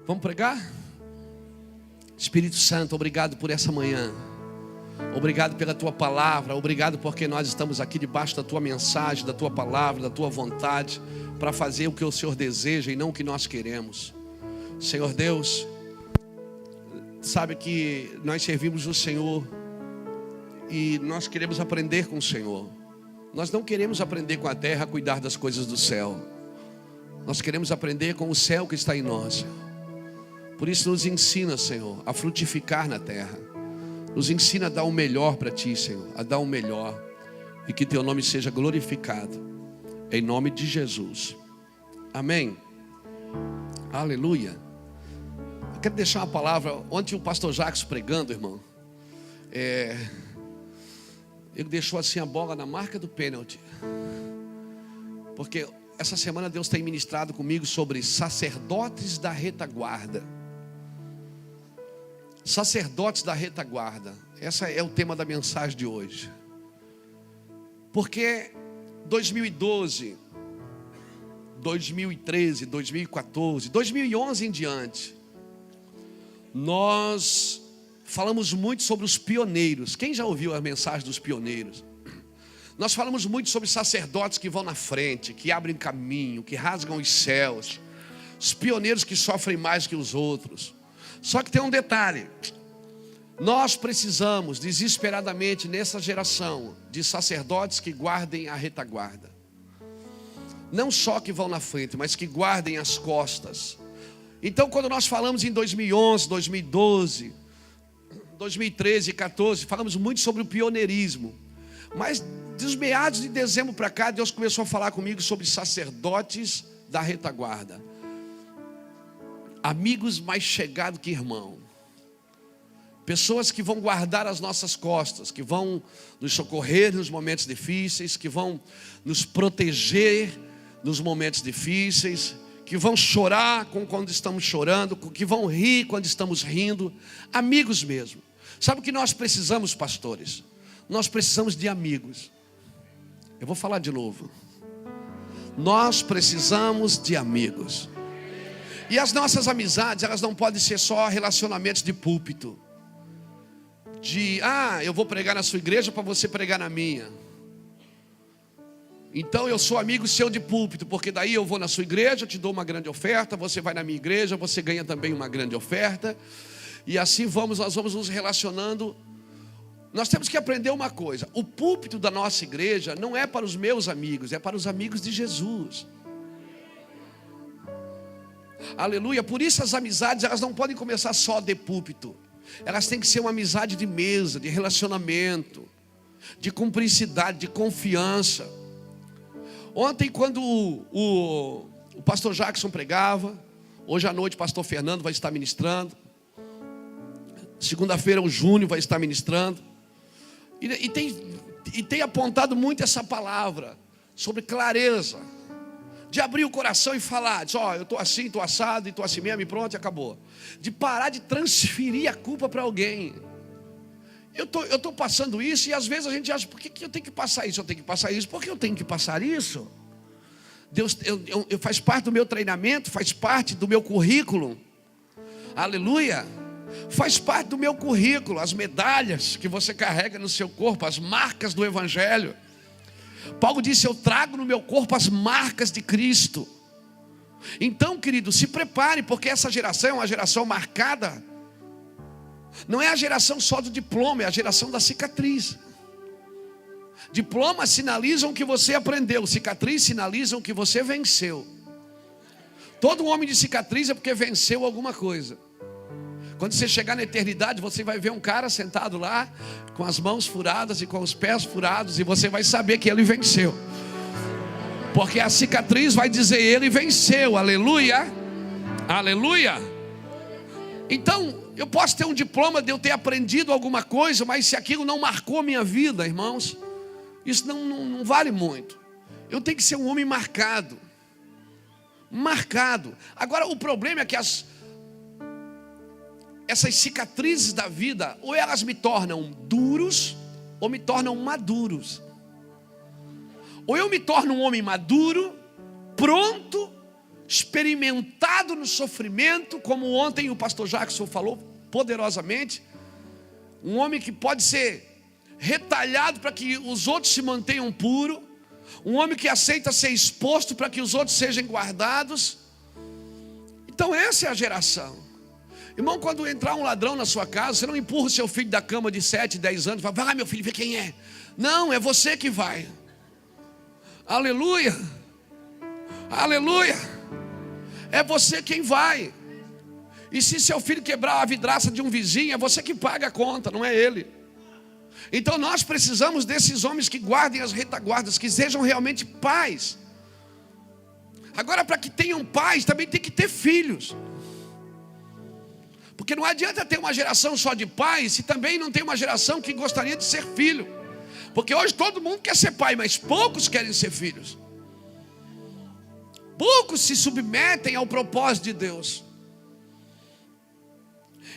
Vamos pregar? Espírito Santo, obrigado por essa manhã. Obrigado pela tua palavra. Obrigado porque nós estamos aqui debaixo da tua mensagem, da tua palavra, da tua vontade, para fazer o que o Senhor deseja e não o que nós queremos. Senhor Deus, sabe que nós servimos o Senhor e nós queremos aprender com o Senhor. Nós não queremos aprender com a terra a cuidar das coisas do céu. Nós queremos aprender com o céu que está em nós, Senhor. Por isso nos ensina, Senhor, a frutificar na terra. Nos ensina a dar o melhor para Ti, Senhor, a dar o melhor. E que Teu nome seja glorificado, em nome de Jesus. Amém. Aleluia. Eu quero deixar uma palavra. Ontem o pastor Jacques pregando, irmão, ele deixou assim a bola na marca do pênalti. Porque essa semana Deus tem ministrado comigo sobre sacerdotes da retaguarda. Sacerdotes da retaguarda. Esse é o tema da mensagem de hoje. Porque 2012, 2013, 2014, 2011 em diante, nós falamos muito sobre os pioneiros. Quem já ouviu a mensagem dos pioneiros? Nós falamos muito sobre sacerdotes que vão na frente, que abrem caminho, que rasgam os céus. Os pioneiros que sofrem mais que os outros. Só que tem um detalhe. Nós precisamos desesperadamente nessa geração de sacerdotes que guardem a retaguarda. Não só que vão na frente, mas que guardem as costas. Então quando nós falamos em 2011, 2012, 2013 e 2014, falamos muito sobre o pioneirismo. Mas dos meados de dezembro para cá, Deus começou a falar comigo sobre sacerdotes da retaguarda. Amigos mais chegados que irmão. Pessoas que vão guardar as nossas costas, que vão nos socorrer nos momentos difíceis, que vão nos proteger nos momentos difíceis, que vão chorar quando estamos chorando, que vão rir quando estamos rindo. Amigos mesmo. Sabe o que nós precisamos, pastores? Nós precisamos de amigos. Eu vou falar de novo. Nós precisamos de amigos. E as nossas amizades, elas não podem ser só relacionamentos de púlpito. Eu vou pregar na sua igreja para você pregar na minha. Então eu sou amigo seu de púlpito, porque daí eu vou na sua igreja, eu te dou uma grande oferta, você vai na minha igreja, você ganha também uma grande oferta. E assim nós vamos nos relacionando. Nós temos que aprender uma coisa: o púlpito da nossa igreja não é para os meus amigos, é para os amigos de Jesus. Aleluia. Por isso as amizades, elas não podem começar só de púlpito. Elas têm que ser uma amizade de mesa, de relacionamento, de cumplicidade, de confiança. Ontem quando o pastor Jackson pregava, hoje à noite o pastor Fernando vai estar ministrando, segunda-feira o Júnior vai estar ministrando, e tem apontado muito essa palavra sobre clareza, de abrir o coração e falar, eu estou assim, estou assado, estou assim mesmo, e pronto, e acabou. De parar de transferir a culpa para alguém. Eu estou passando isso, e às vezes a gente acha, por que eu tenho que passar isso? Eu tenho que passar isso, por que eu tenho que passar isso? Deus, faz parte do meu treinamento, faz parte do meu currículo. Aleluia. Faz parte do meu currículo, as medalhas que você carrega no seu corpo, as marcas do Evangelho. Paulo disse, eu trago no meu corpo as marcas de Cristo. Então, querido, se prepare, porque essa geração é uma geração marcada. Não é a geração só do diploma, é a geração da cicatriz. Diplomas sinalizam o que você aprendeu, cicatriz sinalizam o que você venceu. Todo homem de cicatriz é porque venceu alguma coisa. Quando você chegar na eternidade, você vai ver um cara sentado lá, com as mãos furadas e com os pés furados, e você vai saber que ele venceu. Porque a cicatriz vai dizer, ele venceu, aleluia, aleluia. Então, eu posso ter um diploma de eu ter aprendido alguma coisa, mas se aquilo não marcou a minha vida, irmãos, isso não vale muito. Eu tenho que ser um homem marcado. Marcado. Agora, o problema é que essas cicatrizes da vida, ou elas me tornam duros, ou me tornam maduros. Ou eu me torno um homem maduro, pronto, experimentado no sofrimento, como ontem o pastor Jackson falou poderosamente. Um homem que pode ser retalhado para que os outros se mantenham puros. Um homem que aceita ser exposto para que os outros sejam guardados. Então essa é a geração. Irmão, quando entrar um ladrão na sua casa, você não empurra o seu filho da cama de 7, 10 anos e fala: vai lá meu filho, vê quem é. Não, é você que vai. Aleluia. Aleluia. É você quem vai. E se seu filho quebrar a vidraça de um vizinho, é você que paga a conta, não é ele. Então nós precisamos desses homens que guardem as retaguardas, que sejam realmente pais. Agora, para que tenham pais, também tem que ter filhos. Porque não adianta ter uma geração só de pais, se também não tem uma geração que gostaria de ser filho. Porque hoje todo mundo quer ser pai, mas poucos querem ser filhos. Poucos se submetem ao propósito de Deus.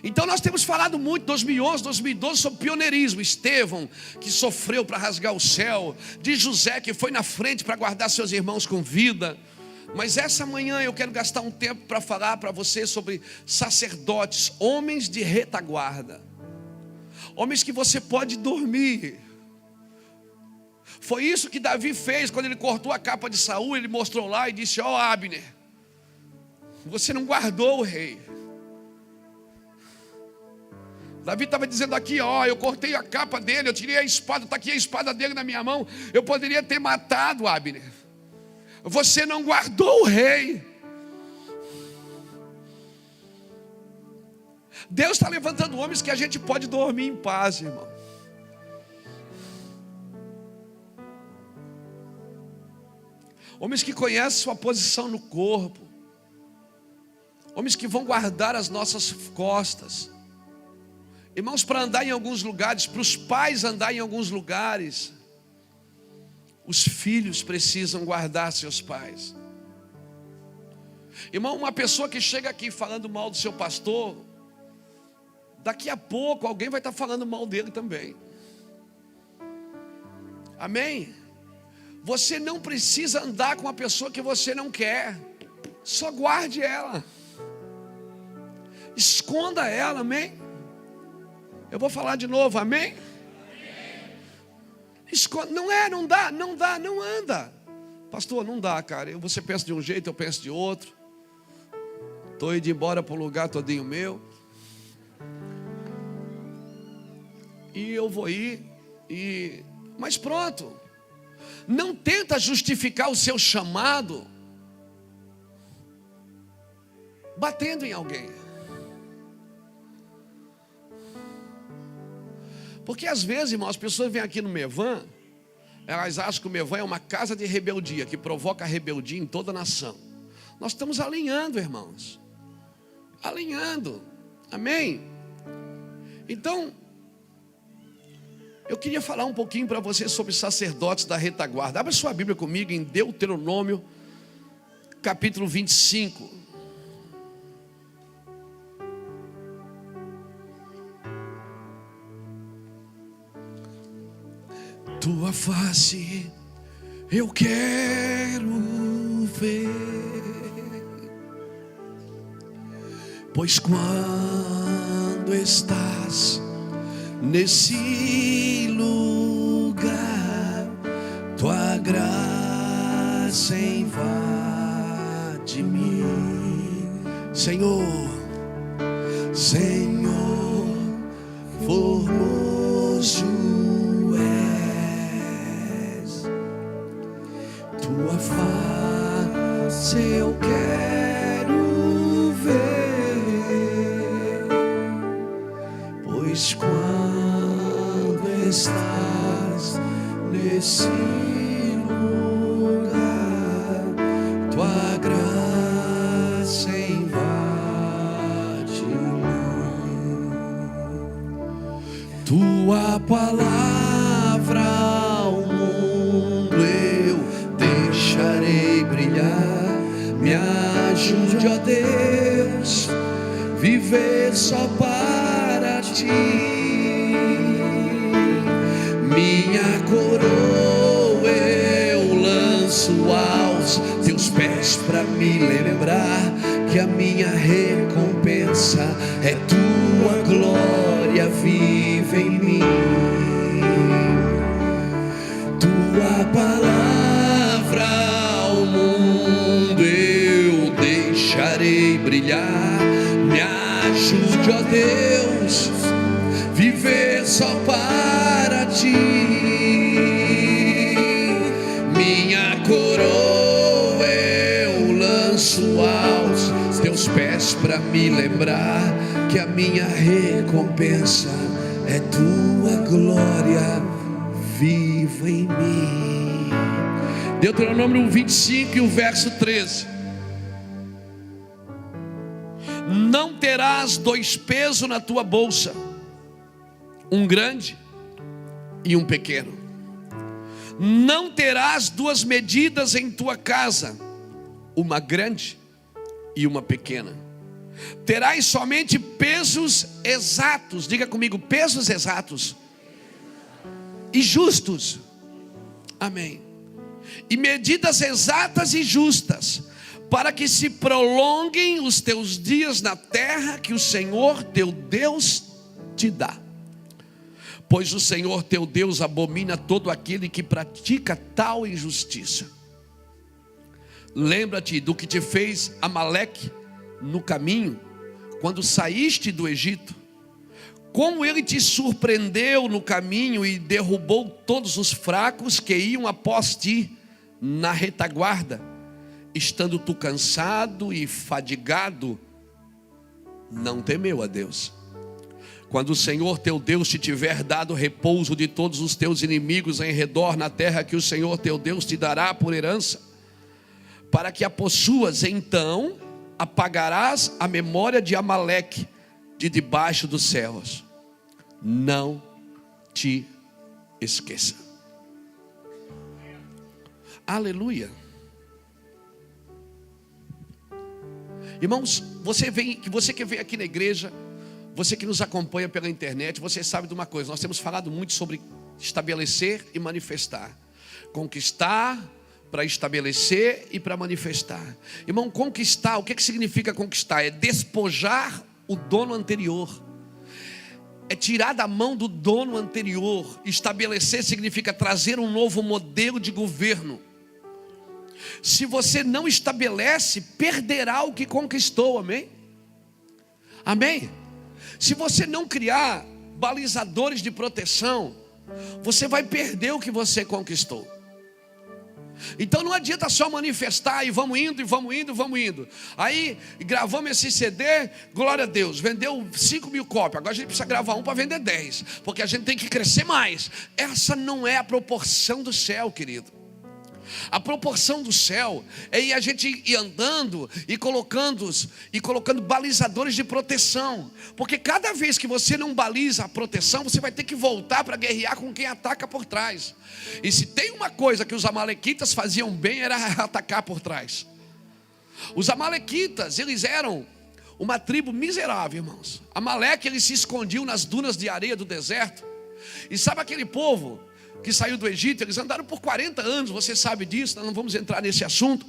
Então nós temos falado muito, 2011, 2012, sobre pioneirismo. Estevão, que sofreu para rasgar o céu. De José, que foi na frente para guardar seus irmãos com vida. Mas essa manhã eu quero gastar um tempo para falar para você sobre sacerdotes, homens de retaguarda. Homens que você pode dormir. Foi isso que Davi fez quando ele cortou a capa de Saul. Ele mostrou lá e disse: ó Abner, você não guardou o rei. Davi estava dizendo aqui: ó, eu cortei a capa dele, eu tirei a espada, está aqui a espada dele na minha mão. Eu poderia ter matado Abner. Você não guardou o rei. Deus está levantando homens que a gente pode dormir em paz, irmão. Homens que conhecem sua posição no corpo. Homens que vão guardar as nossas costas. Irmãos, para andar em alguns lugares, para os pais andar em alguns lugares, os filhos precisam guardar seus pais. Irmão, uma pessoa que chega aqui falando mal do seu pastor, daqui a pouco alguém vai estar falando mal dele também. Amém? Você não precisa andar com uma pessoa que você não quer. Só guarde ela. Esconda ela, amém? Eu vou falar de novo, amém? Não anda. Pastor, não dá, cara. Você pensa de um jeito, eu penso de outro. Estou indo embora para um lugar todinho meu. E eu vou ir. Mas pronto. Não tenta justificar o seu chamado batendo em alguém. Porque às vezes, irmãos, as pessoas vêm aqui no Mevan, elas acham que o Mevan é uma casa de rebeldia, que provoca rebeldia em toda a nação. Nós estamos alinhando, irmãos. Alinhando. Amém? Então, eu queria falar um pouquinho para você sobre sacerdotes da retaguarda. Abra sua Bíblia comigo em Deuteronômio, capítulo 25. Tua face eu quero ver, pois quando estás nesse lugar, tua graça invade-me, Senhor, Senhor, formoso tua face eu quero ver, pois quando estás nesse lugar, tua graça invade-me, tua palavra ao mundo eu deixarei brilhar. Me ajude, ó Deus, viver só para ti. Minha coroa eu lanço aos teus pés para me me lembrar que a minha recompensa é tua glória viva em mim. Tua palavra ao mundo eu deixarei brilhar. Me ajude, ó Deus, viver só para ti. Minha coroa eu lanço aos teus pés para me lembrar que a minha recompensa é tua glória viva em mim. Deuteronômio 25 e o verso 13. Não terás dois pesos na tua bolsa, um grande e um pequeno. Não terás duas medidas em tua casa, uma grande e uma pequena. Terás somente pesos exatos. Diga comigo, pesos exatos e justos. Amém. E medidas exatas e justas, para que se prolonguem os teus dias na terra que o Senhor teu Deus te dá. Pois o Senhor teu Deus abomina todo aquele que pratica tal injustiça. Lembra-te do que te fez Amaleque no caminho, quando saíste do Egito. Como ele te surpreendeu no caminho e derrubou todos os fracos que iam após ti na retaguarda. Estando tu cansado e fadigado, não temeu a Deus. Quando o Senhor teu Deus te tiver dado repouso de todos os teus inimigos em redor na terra que o Senhor teu Deus te dará por herança, para que a possuas, então apagarás a memória de Amaleque de debaixo dos céus. Não te esqueça. Aleluia. Irmãos, você que vem aqui na igreja, você que nos acompanha pela internet, você sabe de uma coisa: nós temos falado muito sobre estabelecer e manifestar, conquistar para estabelecer e para manifestar. Irmão, conquistar, o que significa conquistar? É despojar o dono anterior, é tirar da mão do dono anterior. Estabelecer significa trazer um novo modelo de governo. Se você não estabelece, perderá o que conquistou, amém? Amém? Se você não criar balizadores de proteção, você vai perder o que você conquistou. Então não adianta só manifestar e vamos indo, e vamos indo, e vamos indo. Aí gravamos esse CD, glória a Deus, vendeu 5.000 cópias. Agora a gente precisa gravar um para vender 10, porque a gente tem que crescer mais. Essa não é a proporção do céu, querido. A proporção do céu é a gente ir andando e colocando balizadores de proteção. Porque cada vez que você não baliza a proteção, você vai ter que voltar para guerrear com quem ataca por trás. E se tem uma coisa que os amalequitas faziam bem, era atacar por trás. Os amalequitas, eles eram uma tribo miserável, irmãos. Amaleque, eles se escondiam nas dunas de areia do deserto. E sabe aquele povo que saiu do Egito? Eles andaram por 40 anos, você sabe disso, nós não vamos entrar nesse assunto.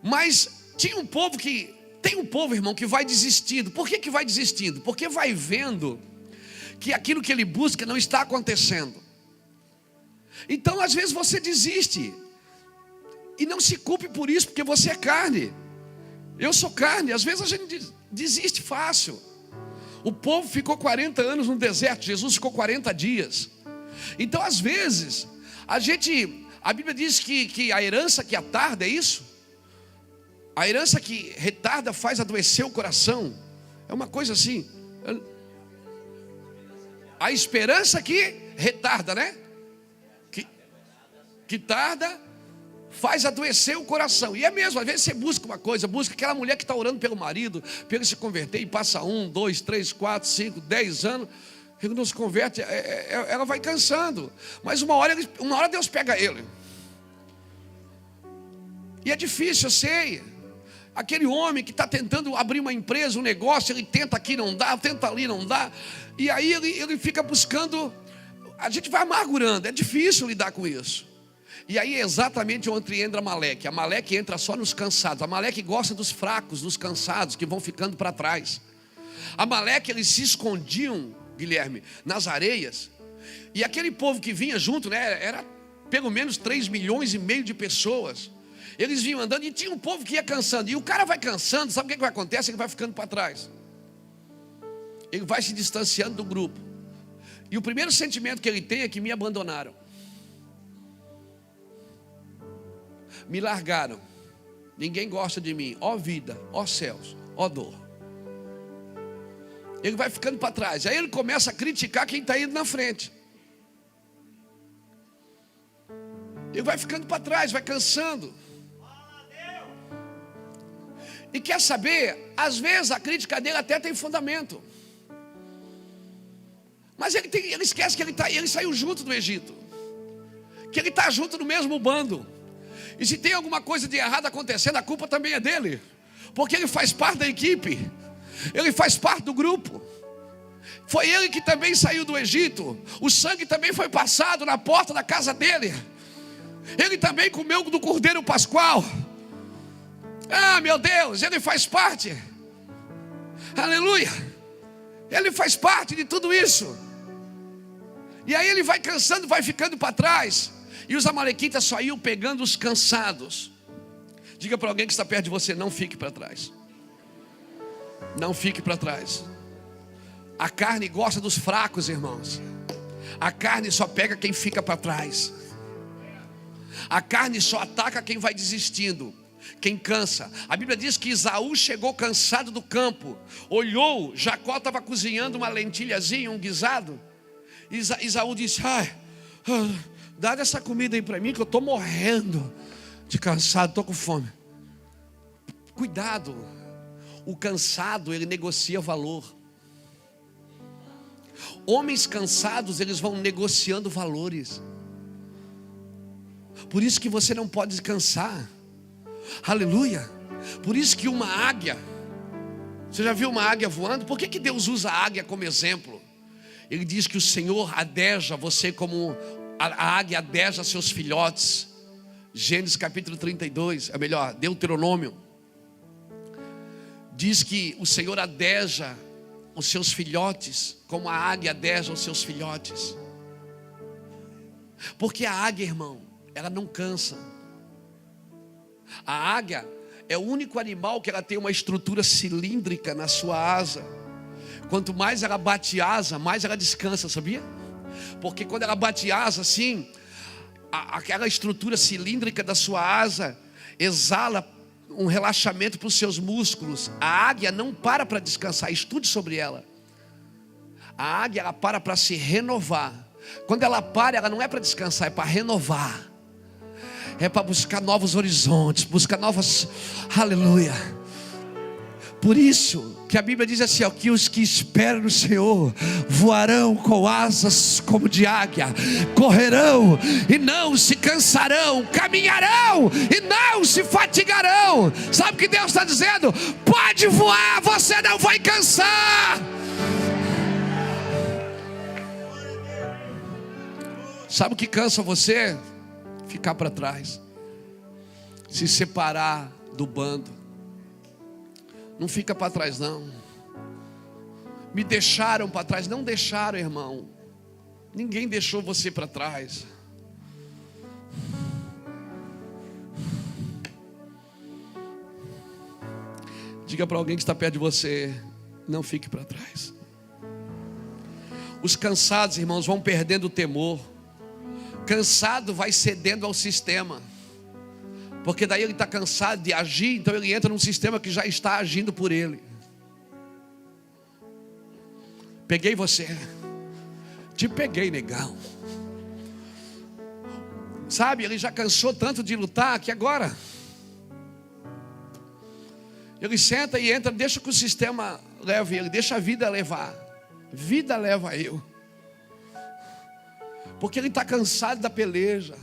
Mas tem um povo, irmão, que vai desistindo. Por que vai desistindo? Porque vai vendo que aquilo que ele busca não está acontecendo. Então às vezes você desiste. E não se culpe por isso, porque você é carne. Eu sou carne, às vezes a gente desiste fácil. O povo ficou 40 anos no deserto, Jesus ficou 40 dias. Então às vezes a Bíblia diz que a herança que atarda, é isso? A herança que retarda faz adoecer o coração. É uma coisa assim. A esperança que retarda, né? Que tarda faz adoecer o coração. E é mesmo, às vezes você busca uma coisa, busca aquela mulher que está orando pelo marido, para ele se converter, e passa 1, 2, 3, 4, 5, 10 anos. Ele não se converte, ela vai cansando. Mas uma hora Deus pega ele. E é difícil, eu sei. Aquele homem que está tentando abrir uma empresa, um negócio, ele tenta aqui, não dá, tenta ali, não dá. E aí ele fica buscando. A gente vai amargurando, é difícil lidar com isso. E aí é exatamente onde entra Amaleque. Amaleque entra só nos cansados. Amaleque gosta dos fracos, dos cansados, que vão ficando para trás. Amaleque, eles se escondiam, Guilherme, nas areias. E aquele povo que vinha junto, né, era pelo menos 3,5 milhões de pessoas. Eles vinham andando e tinha um povo que ia cansando. E o cara vai cansando, sabe o que vai acontecer? Ele vai ficando para trás. Ele vai se distanciando do grupo. E o primeiro sentimento que ele tem é que me abandonaram. Me largaram. Ninguém gosta de mim. Ó vida, ó céus, ó dor. Ele vai ficando para trás. Aí ele começa a criticar quem está indo na frente. Ele vai ficando para trás, vai cansando. E quer saber? Às vezes a crítica dele até tem fundamento. Mas ele esquece que ele saiu junto do Egito. Que ele está junto no mesmo bando. E se tem alguma coisa de errado acontecendo, a culpa também é dele. Porque ele faz parte da equipe. Ele faz parte do grupo. Foi ele que também saiu do Egito. O sangue também foi passado na porta da casa dele. Ele também comeu do cordeiro pascual. Ah, meu Deus, ele faz parte. Aleluia. Ele faz parte de tudo isso. E aí ele vai cansando, vai ficando para trás. E os amalequitas só iam pegando os cansados. Diga para alguém que está perto de você: não fique para trás. Não fique para trás. A carne gosta dos fracos, irmãos. A carne só pega quem fica para trás. A carne só ataca quem vai desistindo, quem cansa. A Bíblia diz que Esaú chegou cansado do campo. Olhou, Jacó estava cozinhando uma lentilhazinha, um guisado. Esaú disse: dá essa comida aí para mim, que eu estou morrendo de cansado, estou com fome. Cuidado. O cansado, ele negocia valor. Homens cansados, eles vão negociando valores. Por isso que você não pode descansar. Aleluia. Por isso que uma águia, você já viu uma águia voando? Por que Deus usa a águia como exemplo? Ele diz que o Senhor adeja você como a águia adeja seus filhotes. Gênesis capítulo 32, é melhor, Deuteronômio. Diz que o Senhor adeja os seus filhotes como a águia adeja os seus filhotes. Porque a águia, irmão, ela não cansa. A águia é o único animal que ela tem uma estrutura cilíndrica na sua asa. Quanto mais ela bate asa, mais ela descansa, sabia? Porque quando ela bate asa assim, aquela estrutura cilíndrica da sua asa exala um relaxamento para os seus músculos. A águia não para descansar. Estude sobre ela. A águia, ela para se renovar. Quando ela para, ela não é para descansar, é para renovar. É para buscar novos horizontes, buscar novas, aleluia. Por isso que a Bíblia diz assim, ó, que os que esperam no Senhor voarão com asas como de águia, correrão e não se cansarão, caminharão e não se fatigarão. Sabe o que Deus está dizendo? Pode voar, você não vai cansar. Sabe o que cansa você? Ficar para trás, se separar do bando. Não fica para trás não. Me deixaram para trás. Não deixaram, irmão. Ninguém deixou você para trás. Diga para alguém que está perto de você: não fique para trás. Os cansados, irmãos, vão perdendo o temor. Cansado vai cedendo ao sistema. Porque daí ele está cansado de agir, então ele entra num sistema que já está agindo por ele. Peguei você. Te peguei, negão. Sabe, ele já cansou tanto de lutar que agora ele senta e entra, deixa que o sistema leve ele, deixa a vida levar. Vida leva eu. Porque ele está cansado da peleja.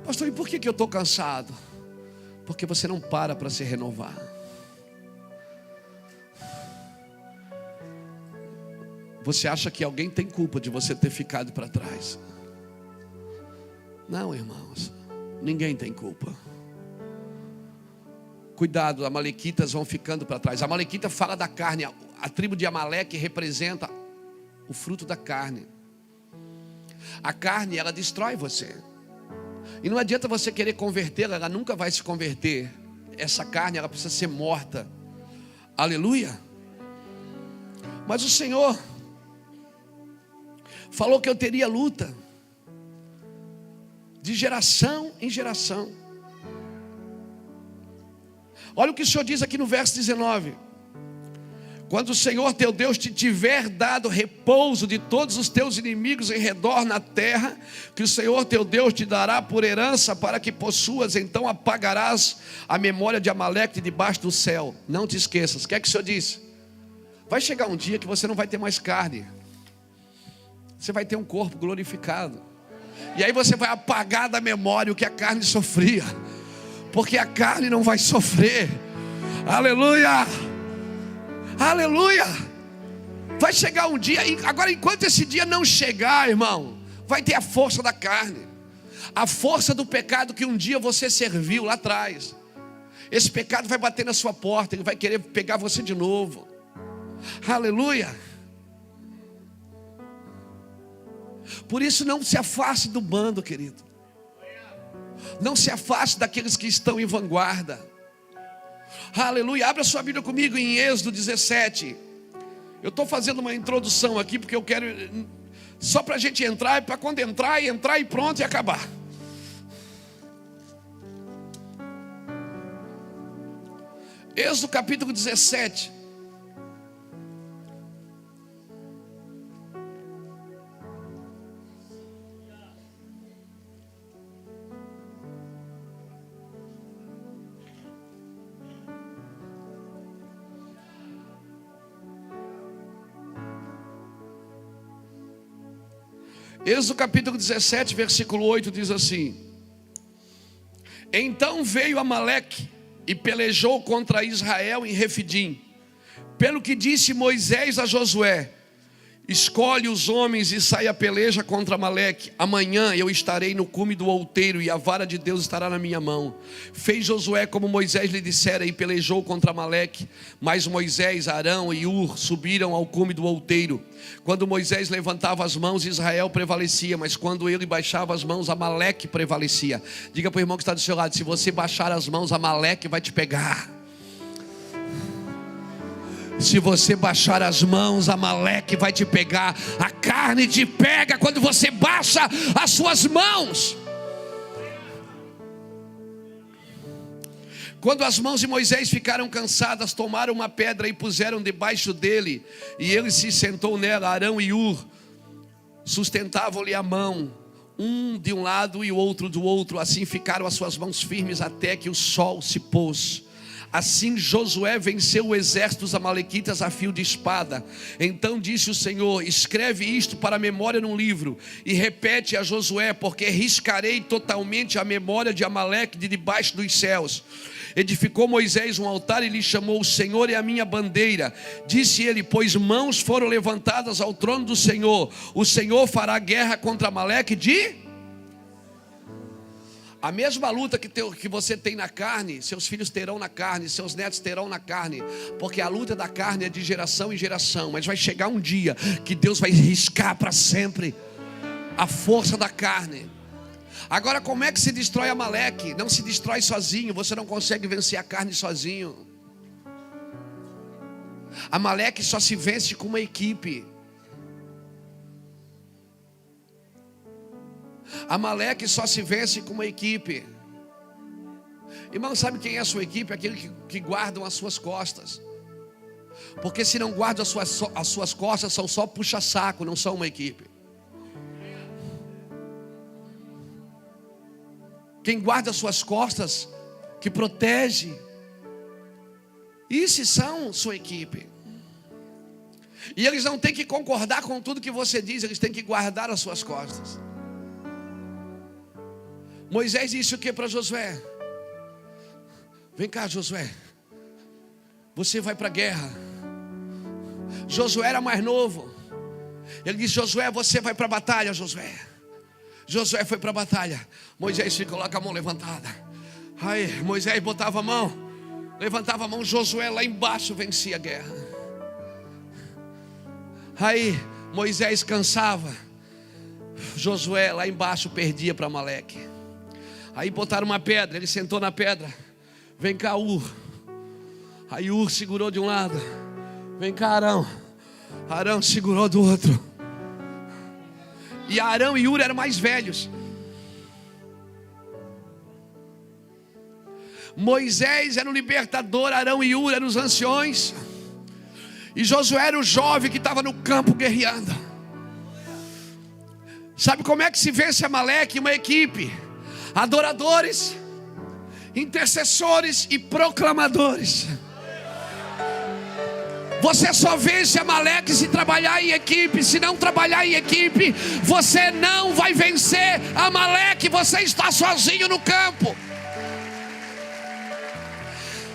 Pastor, e por que eu estou cansado? Porque você não para se renovar. Você acha que alguém tem culpa de você ter ficado para trás? Não, irmãos, ninguém tem culpa. Cuidado, amalequitas vão ficando para trás. A amalequita fala da carne. A tribo de Amaleque representa o fruto da carne. A carne, ela destrói você. E não adianta você querer convertê-la, ela nunca vai se converter. Essa carne, ela precisa ser morta. Aleluia. Mas o Senhor falou que eu teria luta de geração em geração. Olha o que o Senhor diz aqui no verso 19: quando o Senhor teu Deus te tiver dado repouso de todos os teus inimigos em redor na terra, que o Senhor teu Deus te dará por herança para que possuas, então apagarás a memória de Amaleque debaixo do céu. Não te esqueças. O que é que o Senhor disse? Vai chegar um dia que você não vai ter mais carne, você vai ter um corpo glorificado, e aí você vai apagar da memória o que a carne sofria, porque a carne não vai sofrer. Aleluia, aleluia. Vai chegar um dia. Agora, enquanto esse dia não chegar, irmão, vai ter a força da carne, a força do pecado que um dia você serviu lá atrás. Esse pecado vai bater na sua porta, ele vai querer pegar você de novo. Aleluia. Por isso, não se afaste do bando, querido. Não se afaste daqueles que estão em vanguarda. Aleluia. Abra sua Bíblia comigo em Êxodo 17. Eu estou fazendo uma introdução aqui porque eu quero, só para a gente entrar, para quando entrar e pronto e acabar. Êxodo capítulo 17. Êxodo capítulo 17, versículo 8 diz assim: então veio Amaleque e pelejou contra Israel em Refidim. Pelo que disse Moisés a Josué: escolhe os homens e sai a peleja contra Amaleque. Amanhã eu estarei no cume do outeiro e a vara de Deus estará na minha mão. Fez Josué como Moisés lhe dissera e pelejou contra Amaleque. Mas Moisés, Arão e Ur subiram ao cume do outeiro. Quando Moisés levantava as mãos, Israel prevalecia, mas quando ele baixava as mãos, Amaleque prevalecia. Diga para o irmão que está do seu lado: se você baixar as mãos, Amaleque vai te pegar. Se você baixar as mãos, Amaleque vai te pegar. A carne te pega quando você baixa as suas mãos. Quando as mãos de Moisés ficaram cansadas, tomaram uma pedra e puseram debaixo dele, e ele se sentou nela. Arão e Ur sustentavam-lhe a mão, um de um lado e o outro do outro. Assim ficaram as suas mãos firmes até que o sol se pôs. Assim Josué venceu o exército dos amalequitas a fio de espada. Então disse o Senhor: escreve isto para a memória num livro, e repete a Josué, porque riscarei totalmente a memória de Amaleque de debaixo dos céus. Edificou Moisés um altar e lhe chamou: o Senhor é a minha bandeira. Disse ele: pois mãos foram levantadas ao trono do Senhor, o Senhor fará guerra contra Amaleque de... A mesma luta que você tem na carne, seus filhos terão na carne, seus netos terão na carne, porque a luta da carne é de geração em geração. Mas vai chegar um dia que Deus vai riscar para sempre a força da carne. Agora, como é que se destrói Amaleque? Não se destrói sozinho, você não consegue vencer a carne sozinho. Amaleque só se vence com uma equipe. Amaleque só se vence com uma equipe. Irmão, sabe quem é a sua equipe? Aquele que guardam as suas costas. Porque se não guardam as suas costas, são só puxa-saco, não são uma equipe. Quem guarda as suas costas, que protege, esses são sua equipe. E eles não têm que concordar com tudo que você diz, eles têm que guardar as suas costas. Moisés disse o que para Josué? Vem cá, Josué, você vai para a guerra. Josué era mais novo. Ele disse: Josué, você vai para a batalha, Josué. Josué foi para a batalha. Moisés ficou lá com a mão levantada. Aí Moisés botava a mão, levantava a mão. Josué lá embaixo vencia a guerra. Aí Moisés cansava, Josué lá embaixo perdia para Amaleque. Aí botaram uma pedra, ele sentou na pedra. Vem cá, Ur. Aí Ur segurou de um lado. Vem cá, Arão. Arão segurou do outro. E Arão e Ur eram mais velhos. Moisés era o libertador, Arão e Ur eram os anciões. E Josué era o jovem que estava no campo guerreando. Sabe como é que se vence Amaleque? Uma equipe: adoradores, intercessores e proclamadores. Você só vence Amaleque se trabalhar em equipe. Se não trabalhar em equipe, você não vai vencer Amaleque. Você está sozinho no campo.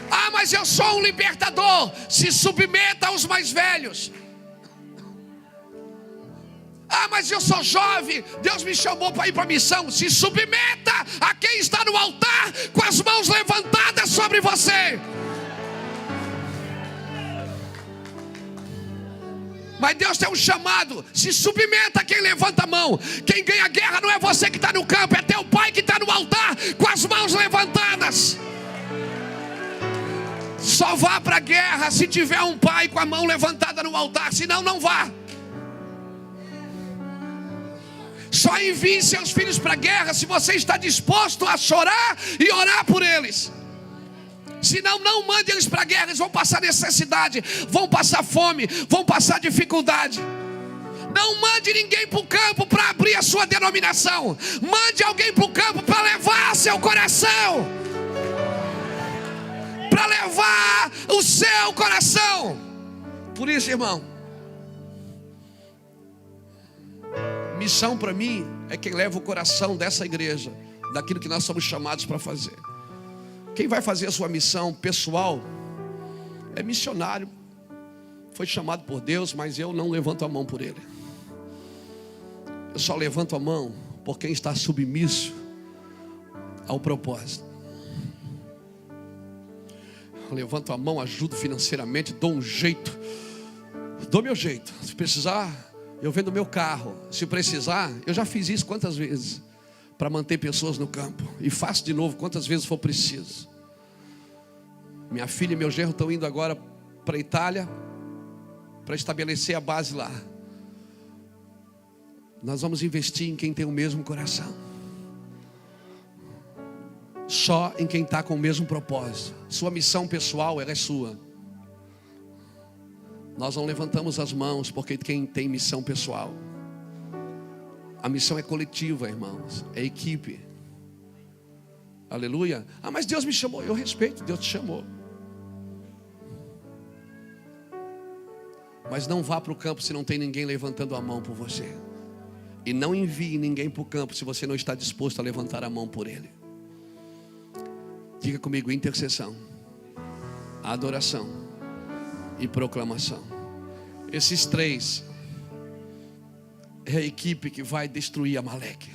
Ah, mas eu sou um libertador. Se submeta aos mais velhos. Ah, mas eu sou jovem, Deus me chamou para ir para a missão. Se submeta a quem está no altar com as mãos levantadas sobre você. Mas Deus tem um chamado. Se submeta a quem levanta a mão. Quem ganha a guerra não é você que está no campo, é teu pai que está no altar com as mãos levantadas. Só vá para a guerra se tiver um pai com a mão levantada no altar. Senão não vá. Só envie seus filhos para a guerra se você está disposto a chorar e orar por eles. Senão não mande eles para a guerra. Eles vão passar necessidade, vão passar fome, vão passar dificuldade. Não mande ninguém para o campo para abrir a sua denominação. Mande alguém para o campo para levar seu coração, para levar o seu coração. Por isso, irmão, missão para mim é quem leva o coração dessa igreja, daquilo que nós somos chamados para fazer. Quem vai fazer a sua missão pessoal é missionário. Foi chamado por Deus, mas eu não levanto a mão por ele. Eu só levanto a mão por quem está submisso ao propósito. Eu levanto a mão, ajudo financeiramente, dou um jeito, dou meu jeito. Se precisar, eu vendo meu carro. Se precisar, eu já fiz isso quantas vezes para manter pessoas no campo, e faço de novo quantas vezes for preciso. Minha filha e meu genro estão indo agora para a Itália para estabelecer a base lá. Nós vamos investir em quem tem o mesmo coração, só em quem está com o mesmo propósito. Sua missão pessoal, ela é sua. Nós não levantamos as mãos porque quem tem missão pessoal. A missão é coletiva, irmãos, é equipe. Aleluia. Ah, mas Deus me chamou. Eu respeito, Deus te chamou. Mas não vá para o campo se não tem ninguém levantando a mão por você. E não envie ninguém para o campo se você não está disposto a levantar a mão por ele. Diga comigo: intercessão, adoração e proclamação. Esses três é a equipe que vai destruir Amaleque.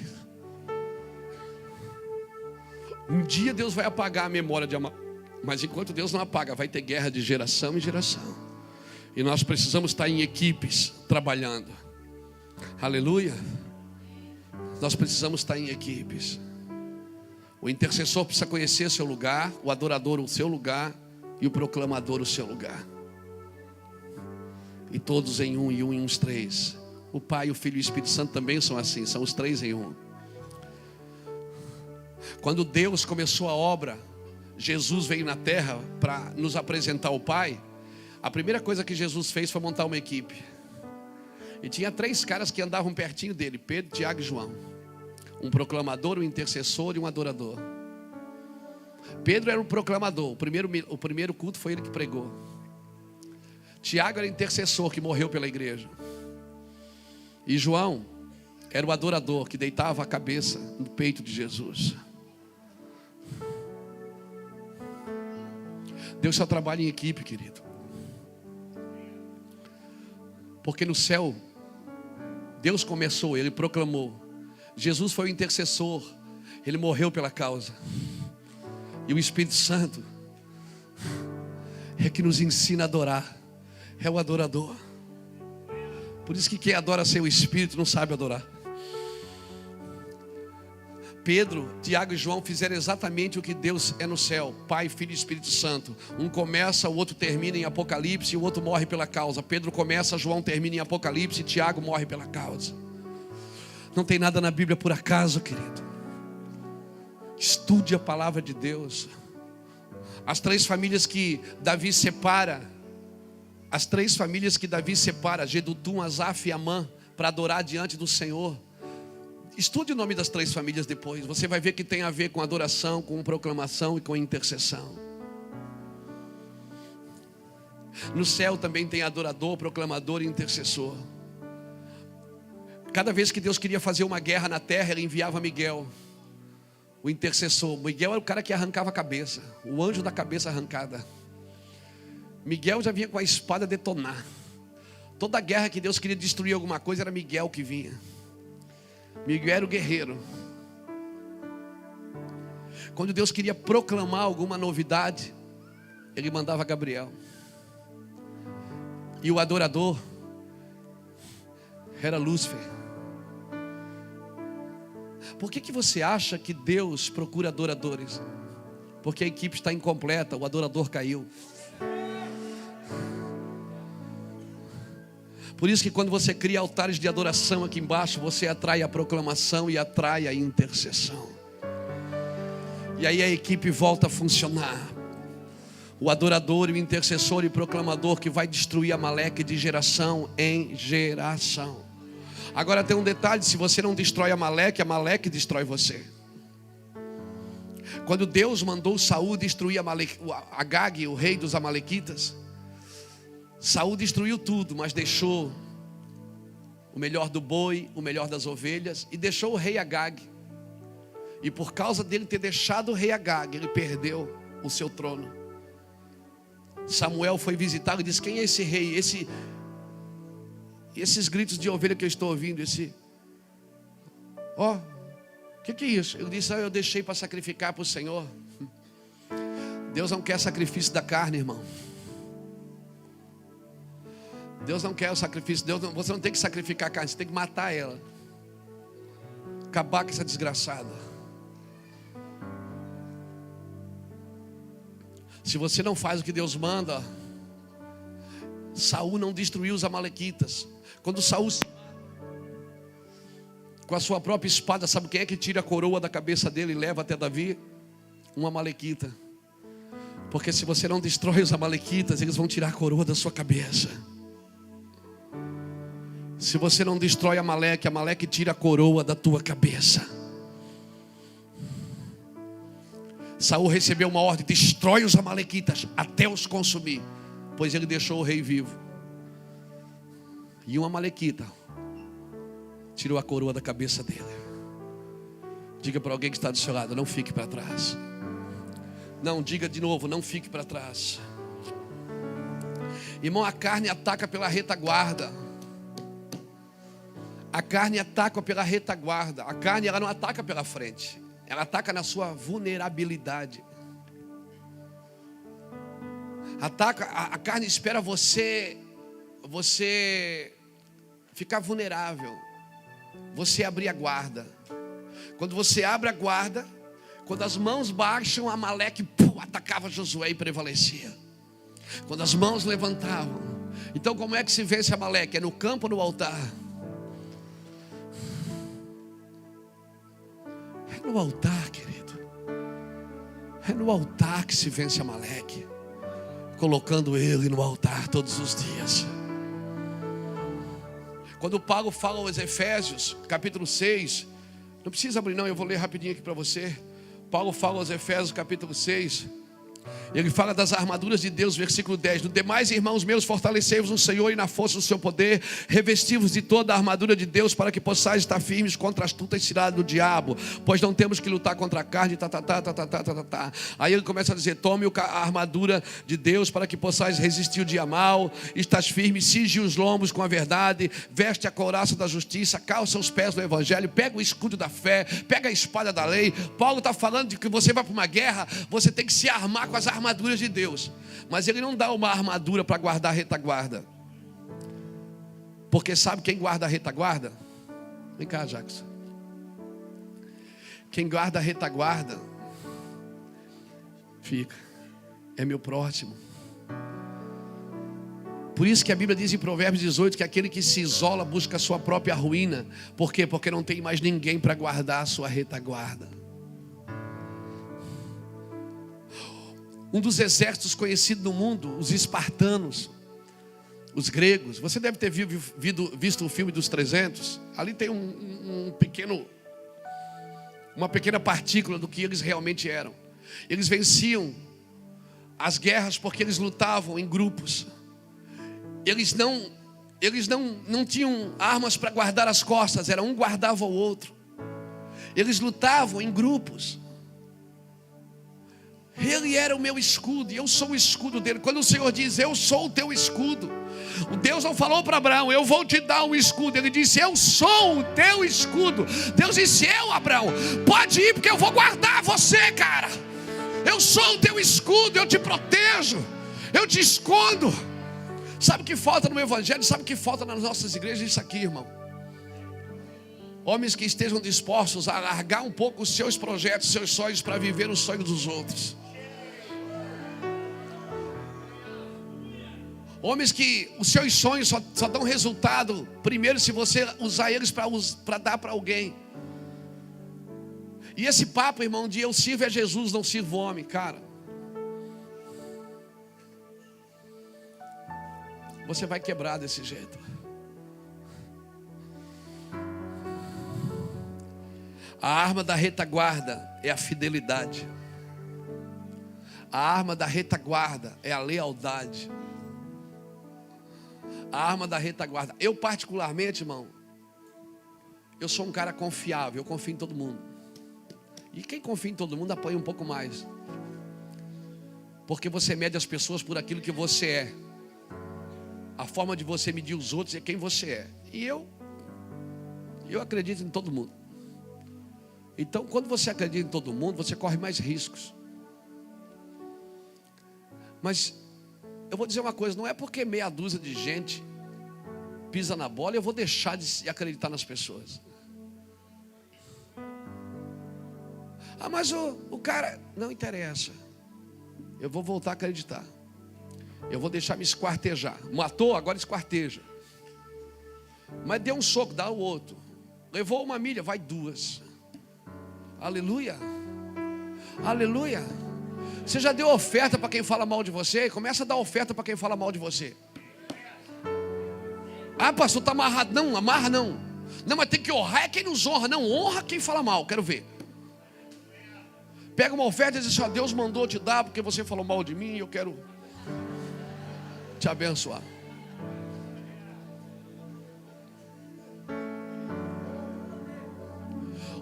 Um dia Deus vai apagar a memória de Amaleque, mas enquanto Deus não apaga, vai ter guerra de geração em geração. E nós precisamos estar em equipes trabalhando. Aleluia. Nós precisamos estar em equipes. O intercessor precisa conhecer seu lugar, o adorador o seu lugar e o proclamador o seu lugar. E todos em um, e um em uns três. O Pai, o Filho e o Espírito Santo também são assim, são os três em um. Quando Deus começou a obra, Jesus veio na terra para nos apresentar o Pai. A primeira coisa que Jesus fez foi montar uma equipe. E tinha três caras que andavam pertinho dele: Pedro, Tiago e João. Um proclamador, um intercessor e um adorador. Pedro era o proclamador. O primeiro culto foi ele que pregou. Tiago era intercessor, que morreu pela igreja. E João era o adorador, que deitava a cabeça no peito de Jesus. Deus só trabalha em equipe, querido. Porque no céu, Deus começou, Ele proclamou: Jesus foi o intercessor, Ele morreu pela causa. E o Espírito Santo é que nos ensina a adorar, é o adorador. Por isso que quem adora sem o Espírito não sabe adorar. Pedro, Tiago e João fizeram exatamente o que Deus é no céu: Pai, Filho e Espírito Santo. Um começa, o outro termina em Apocalipse, e o outro morre pela causa. Pedro começa, João termina em Apocalipse, e Tiago morre pela causa. Não tem nada na Bíblia por acaso, querido. Estude a palavra de Deus. As três famílias que Davi separa, Jedutum, Asaf e Amã, para adorar diante do Senhor. Estude o nome das três famílias depois. Você vai ver que tem a ver com adoração, com proclamação e com intercessão. No céu também tem adorador, proclamador e intercessor. Cada vez que Deus queria fazer uma guerra na terra, Ele enviava Miguel, o intercessor. Miguel era o cara que arrancava a cabeça, o anjo da cabeça arrancada. Miguel já vinha com a espada detonar. Toda guerra que Deus queria destruir alguma coisa, era Miguel que vinha. Miguel era o guerreiro. Quando Deus queria proclamar alguma novidade, Ele mandava Gabriel. E o adorador era Lúcifer. Por que você acha que Deus procura adoradores? Porque a equipe está incompleta, o adorador caiu. Por isso que quando você cria altares de adoração aqui embaixo, você atrai a proclamação e atrai a intercessão. E aí a equipe volta a funcionar. O adorador e o intercessor e proclamador que vai destruir Amaleque de geração em geração. Agora tem um detalhe: se você não destrói Amaleque, Amaleque destrói você. Quando Deus mandou Saul destruir Agag, o rei dos amalequitas, Saul destruiu tudo, mas deixou o melhor do boi, o melhor das ovelhas, e deixou o rei Agag. E por causa dele ter deixado o rei Agag, ele perdeu o seu trono. Samuel foi visitá-lo e disse: quem é esse rei? Esses gritos de ovelha que eu estou ouvindo, o que é isso? Ele disse: eu deixei para sacrificar para o Senhor. Deus não quer sacrifício da carne, irmão. Deus não quer o sacrifício. Você não tem que sacrificar a carne, você tem que matar ela, acabar com essa desgraçada. Se você não faz o que Deus manda, Saul não destruiu os amalequitas. Quando Saul, com a sua própria espada, sabe quem é que tira a coroa da cabeça dele e leva até Davi? Um amalequita. Porque se você não destrói os amalequitas, eles vão tirar a coroa da sua cabeça. Se você não destrói Amaleque, Amaleque tira a coroa da tua cabeça. Saul recebeu uma ordem: destrói os amalequitas até os consumir, pois ele deixou o rei vivo. E um amalequita tirou a coroa da cabeça dele. Diga para alguém que está do seu lado: não fique para trás. Não, diga de novo: não fique para trás. Irmão, a carne ataca pela retaguarda. A carne ataca pela retaguarda. A carne, ela não ataca pela frente. Ela ataca na sua vulnerabilidade. A carne espera você ficar vulnerável, você abrir a guarda. Quando você abre a guarda, quando as mãos baixam, Amaleque atacava Josué e prevalecia. Quando as mãos levantavam. Então como é que se vence Amaleque? É no campo ou no altar? É no altar, querido. É no altar que se vence Amaleque, colocando ele no altar todos os dias. Quando Paulo fala aos Efésios, capítulo 6, não precisa abrir não, eu vou ler rapidinho aqui para você. Paulo fala aos Efésios, capítulo 6, Ele fala das armaduras de Deus, versículo 10. No demais, irmãos meus, fortalecei-vos no Senhor e na força do seu poder, revesti-vos de toda a armadura de Deus, para que possais estar firmes contra as astutas ciladas do diabo, pois não temos que lutar contra a carne, Aí ele começa a dizer: tome a armadura de Deus, para que possais resistir o dia mal, estás firme, cinge os lombos com a verdade, veste a couraça da justiça, calça os pés do evangelho, pega o escudo da fé, pega a espada da lei. Paulo está falando de que você vai para uma guerra, você tem que se armar com as armaduras de Deus. Mas ele não dá uma armadura para guardar a retaguarda, porque sabe quem guarda a retaguarda? Vem cá, Jackson. Quem guarda a retaguarda é meu próximo. Por isso que a Bíblia diz em Provérbios 18 que aquele que se isola busca a sua própria ruína. Por quê? Porque não tem mais ninguém para guardar a sua retaguarda. Um dos exércitos conhecidos no mundo, os espartanos, os gregos. Você deve ter visto o filme dos 300. Ali tem uma pequena partícula do que eles realmente eram. Eles venciam as guerras porque eles lutavam em grupos. Eles não tinham armas para guardar as costas, era um guardava o outro. Eles lutavam em grupos. Ele era o meu escudo e eu sou o escudo dele. Quando o Senhor diz: eu sou o teu escudo, o Deus não falou para Abraão: eu vou te dar um escudo. Ele disse: eu sou o teu escudo. Deus disse: Abraão, pode ir, porque eu vou guardar você, cara. Eu sou o teu escudo, eu te protejo, eu te escondo. Sabe o que falta no evangelho? Sabe o que falta nas nossas igrejas? Isso aqui, irmão. Homens que estejam dispostos a largar um pouco os seus projetos, seus sonhos, para viver os sonhos dos outros. Homens que os seus sonhos só dão resultado primeiro se você usar eles para dar para alguém. E esse papo, irmão, de eu sirvo a Jesus, não sirvo o homem, cara, você vai quebrar desse jeito. A arma da retaguarda é a fidelidade. A arma da retaguarda é a lealdade. A arma da retaguarda. Eu particularmente, irmão, eu sou um cara confiável, eu confio em todo mundo. E quem confia em todo mundo apanha um pouco mais. Porque você mede as pessoas por aquilo que você é. A forma de você medir os outros é quem você é. E eu acredito em todo mundo. Então, quando você acredita em todo mundo, você corre mais riscos. Mas eu vou dizer uma coisa: não é porque meia dúzia de gente pisa na bola eu vou deixar de acreditar nas pessoas. Ah, mas o cara, não interessa. Eu vou voltar a acreditar. Eu vou deixar me esquartejar. Matou, agora esquarteja. Mas deu um soco, dá o outro. Levou uma milha, vai duas. Aleluia. Aleluia. Você já deu oferta para quem fala mal de você? Começa a dar oferta para quem fala mal de você. Ah, pastor, está amarrado. Não, amarra não. Não, mas tem que honrar é quem nos honra. Não, honra quem fala mal, quero ver. Pega uma oferta e diz assim: ó, Deus mandou te dar porque você falou mal de mim e eu quero te abençoar.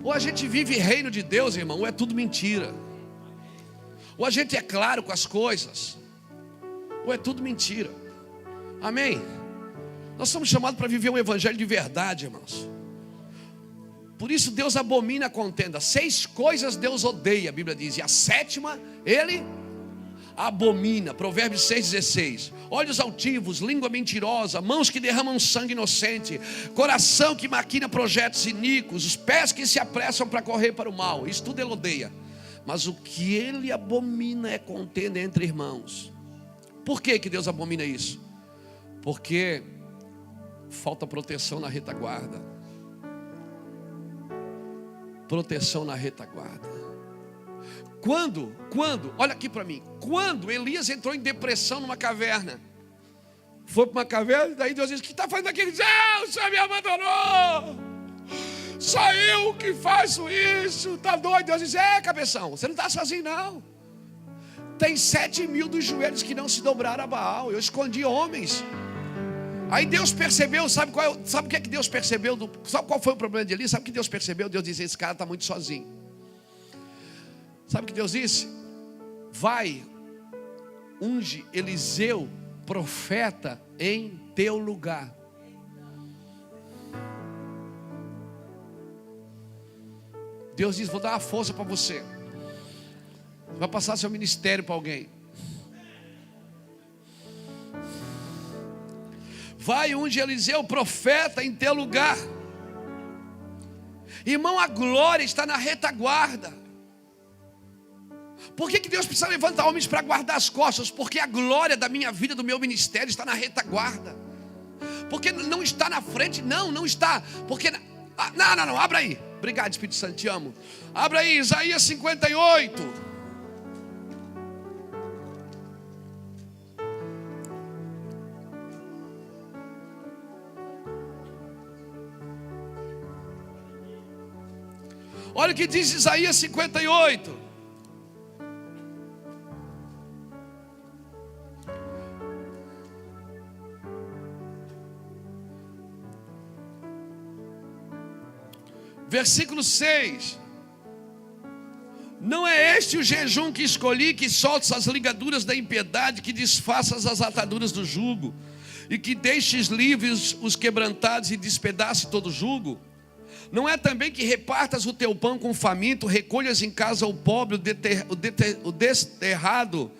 Ou a gente vive reino de Deus, irmão, ou é tudo mentira. Ou a gente é claro com as coisas, ou é tudo mentira. Amém? Nós somos chamados para viver um evangelho de verdade, irmãos. Por isso Deus abomina a contenda. 6 coisas Deus odeia, a Bíblia diz, e a 7ª Ele abomina. Provérbios 6,16. Olhos altivos, língua mentirosa, mãos que derramam sangue inocente, coração que maquina projetos iníquos, os pés que se apressam para correr para o mal. Isso tudo Ele odeia. Mas o que Ele abomina é contenda entre irmãos. Por que Deus abomina isso? Porque falta proteção na retaguarda. Proteção na retaguarda. Quando, olha aqui para mim. Quando Elias entrou em depressão numa caverna, foi para uma caverna, daí Deus disse: o que está fazendo aqui? Ele diz: o Senhor me abandonou, só eu que faço isso, está doido? Deus diz: cabeção, você não está sozinho não. Tem 7.000 dos joelhos que não se dobraram a Baal. Eu escondi homens. Aí Deus percebeu, sabe o que é que Deus percebeu? Sabe qual foi o problema de Eli? Sabe o que Deus percebeu? Deus disse: esse cara está muito sozinho. Sabe o que Deus disse? Vai, unge Eliseu, profeta, em teu lugar. Deus diz: vou dar uma força para você. Vai passar seu ministério para alguém. Vai, unge Eliseu, profeta, em teu lugar. Irmão, a glória está na retaguarda. Por que Deus precisa levantar homens para guardar as costas? Porque a glória da minha vida, do meu ministério, está na retaguarda. Porque não está na frente, não está. Porque não, abra aí. Obrigado, Espírito Santo, te amo. Abra aí, Isaías 58. Olha o que diz Isaías 58. Versículo 6. Não é este o jejum que escolhi, que soltes as ligaduras da impiedade, que desfaças as ataduras do jugo, e que deixes livres os quebrantados e despedace todo o jugo? Não é também que repartas o teu pão com o faminto, recolhas em casa o pobre, o desterrado,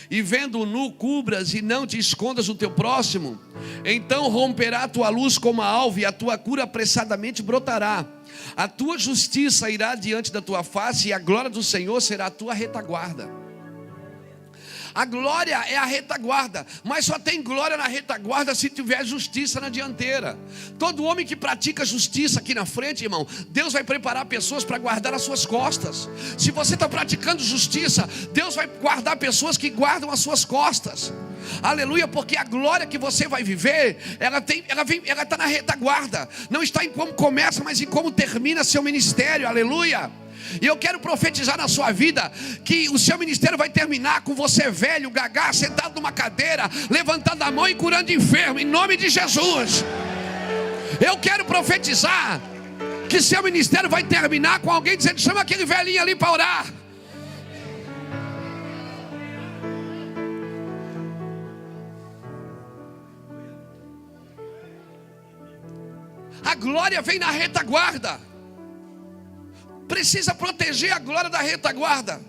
e vendo o nu cubras e não te escondas o teu próximo? Então romperá a tua luz como a alva, e a tua cura apressadamente brotará. A tua justiça irá diante da tua face, e a glória do Senhor será a tua retaguarda. A glória é a retaguarda, mas só tem glória na retaguarda se tiver justiça na dianteira. Todo homem que pratica justiça aqui na frente, irmão, Deus vai preparar pessoas para guardar as suas costas. Se você está praticando justiça, Deus vai guardar pessoas que guardam as suas costas. Aleluia, porque a glória que você vai viver, ela está na retaguarda. Não está em como começa, mas em como termina seu ministério. Aleluia. E eu quero profetizar na sua vida que o seu ministério vai terminar com você velho, gagá, sentado numa cadeira, levantando a mão e curando enfermo, em nome de Jesus. Eu quero profetizar que seu ministério vai terminar com alguém dizendo: chama aquele velhinho ali para orar. A glória vem na retaguarda. Precisa proteger a glória da retaguarda.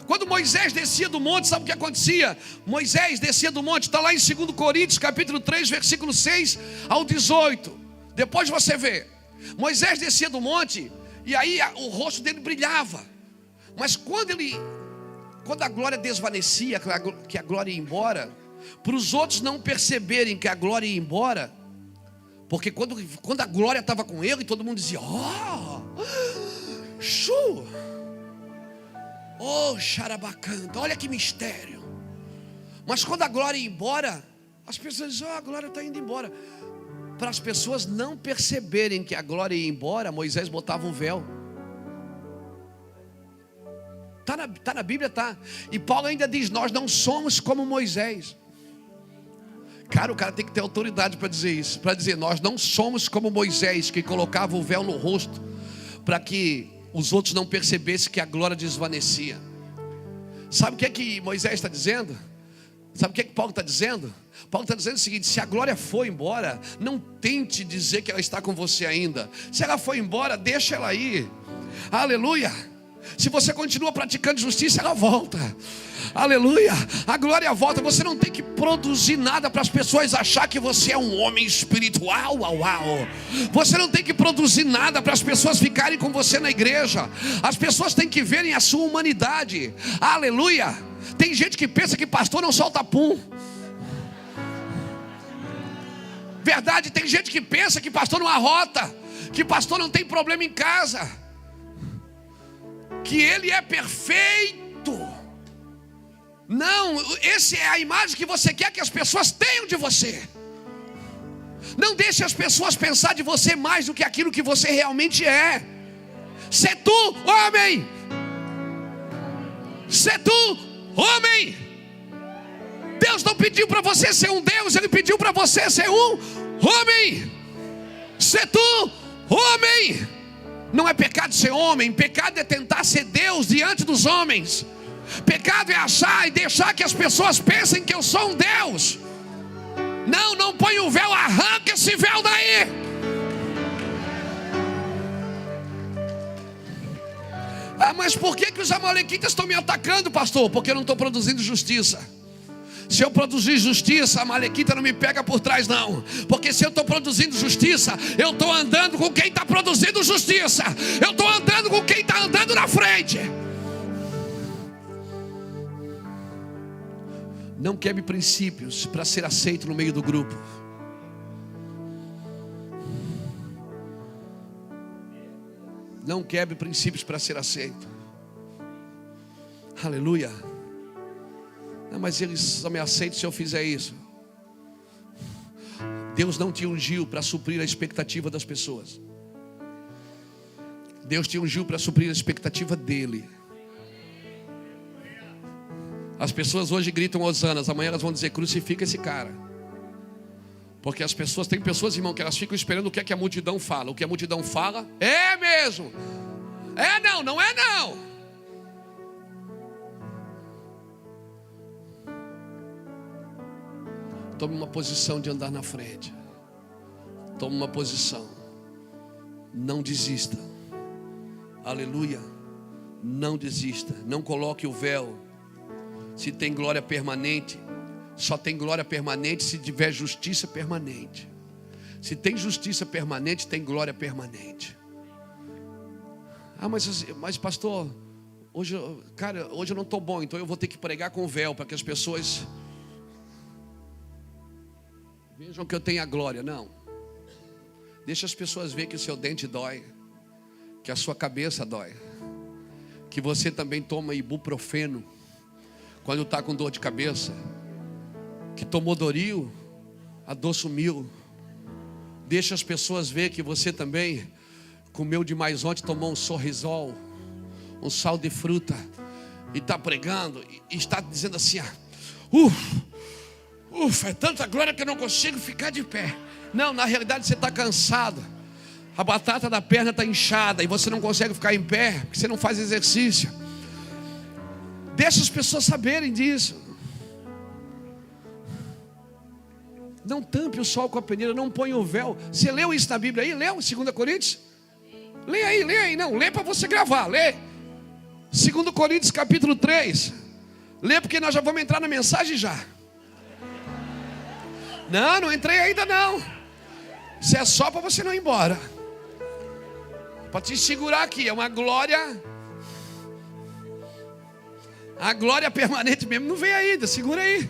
Quando Moisés descia do monte, sabe o que acontecia? Moisés descia do monte, está lá em 2 Coríntios capítulo 3, versículo 6 ao 18. Depois você vê. Moisés descia do monte, e aí o rosto dele brilhava. Mas quando a glória desvanecia, que a glória ia embora, para os outros não perceberem que a glória ia embora, porque quando a glória estava com ele, todo mundo dizia: xarabacanta, olha que mistério. Mas quando a glória ia embora, as pessoas diziam: a glória está indo embora. Para as pessoas não perceberem que a glória ia embora, Moisés botava um véu. Está na Bíblia, tá. E Paulo ainda diz: nós não somos como Moisés. Cara, o cara tem que ter autoridade para dizer isso. Para dizer: nós não somos como Moisés, que colocava o véu no rosto, para que os outros não percebessem que a glória desvanecia. Sabe o que é que Moisés está dizendo? Sabe o que é que Paulo está dizendo? Paulo está dizendo o seguinte: se a glória foi embora, não tente dizer que ela está com você ainda. Se ela foi embora, deixa ela ir. Aleluia. Se você continua praticando justiça, ela volta. Aleluia. A glória volta. Você não tem que produzir nada para as pessoas achar que você é um homem espiritual. Você não tem que produzir nada para as pessoas ficarem com você na igreja. As pessoas têm que verem a sua humanidade. Aleluia. Tem gente que pensa que pastor não solta pum. Verdade, tem gente que pensa que pastor não arrota, que pastor não tem problema em casa, que ele é perfeito. Não, essa é a imagem que você quer que as pessoas tenham de você. Não deixe as pessoas pensar de você mais do que aquilo que você realmente é. Sê tu, homem. Sê tu homem. Deus não pediu para você ser um Deus, Ele pediu para você ser um homem. Sê tu homem. Não é pecado ser homem, pecado é tentar ser Deus diante dos homens. Pecado é achar e deixar que as pessoas pensem que eu sou um Deus. Não põe o véu, arranca esse véu daí. Mas por que os amalequitas estão me atacando, pastor? Porque eu não estou produzindo justiça. Se eu produzir justiça, a amalequita não me pega por trás não. Porque se eu estou produzindo justiça, eu estou andando com quem está produzindo justiça. Eu estou andando com quem está andando na frente. Não quebre princípios para ser aceito no meio do grupo. Não quebre princípios para ser aceito. Aleluia. Não, mas eles só me aceitam se eu fizer isso. Deus não te ungiu para suprir a expectativa das pessoas. Deus te ungiu para suprir a expectativa dele. As pessoas hoje gritam hosanas, amanhã elas vão dizer crucifica esse cara. Porque as pessoas, tem pessoas, irmão, que elas ficam esperando o que é que a multidão fala. O que a multidão fala é mesmo. É não, não é não. Tome uma posição de andar na frente. Tome uma posição. Não desista. Aleluia. Não desista. Não coloque o véu. Se tem glória permanente, só tem glória permanente se tiver justiça permanente. Se tem justiça permanente, tem glória permanente. Mas pastor, hoje eu não estou bom, então eu vou ter que pregar com véu para que as pessoas vejam que eu tenho a glória. Não. Deixa as pessoas verem que o seu dente dói, que a sua cabeça dói, que você também toma ibuprofeno quando está com dor de cabeça, que tomou Doril, a dor sumiu. Deixa as pessoas ver que você também comeu demais ontem, tomou um sorrisol, um sal de fruta, e está pregando, e está dizendo assim, é tanta glória que eu não consigo ficar de pé. Não, na realidade você está cansado. A batata da perna está inchada e você não consegue ficar em pé, porque você não faz exercício. Deixa as pessoas saberem disso. Não tampe o sol com a peneira, não ponha o véu. Você leu isso na Bíblia aí? Leu 2 Coríntios? Lê aí, não, lê para você gravar, lê 2 Coríntios capítulo 3. Lê porque nós já vamos entrar na mensagem já. Não entrei ainda não. Isso é só para você não ir embora, para te segurar aqui, é uma glória. A glória permanente mesmo não veio ainda, segura aí.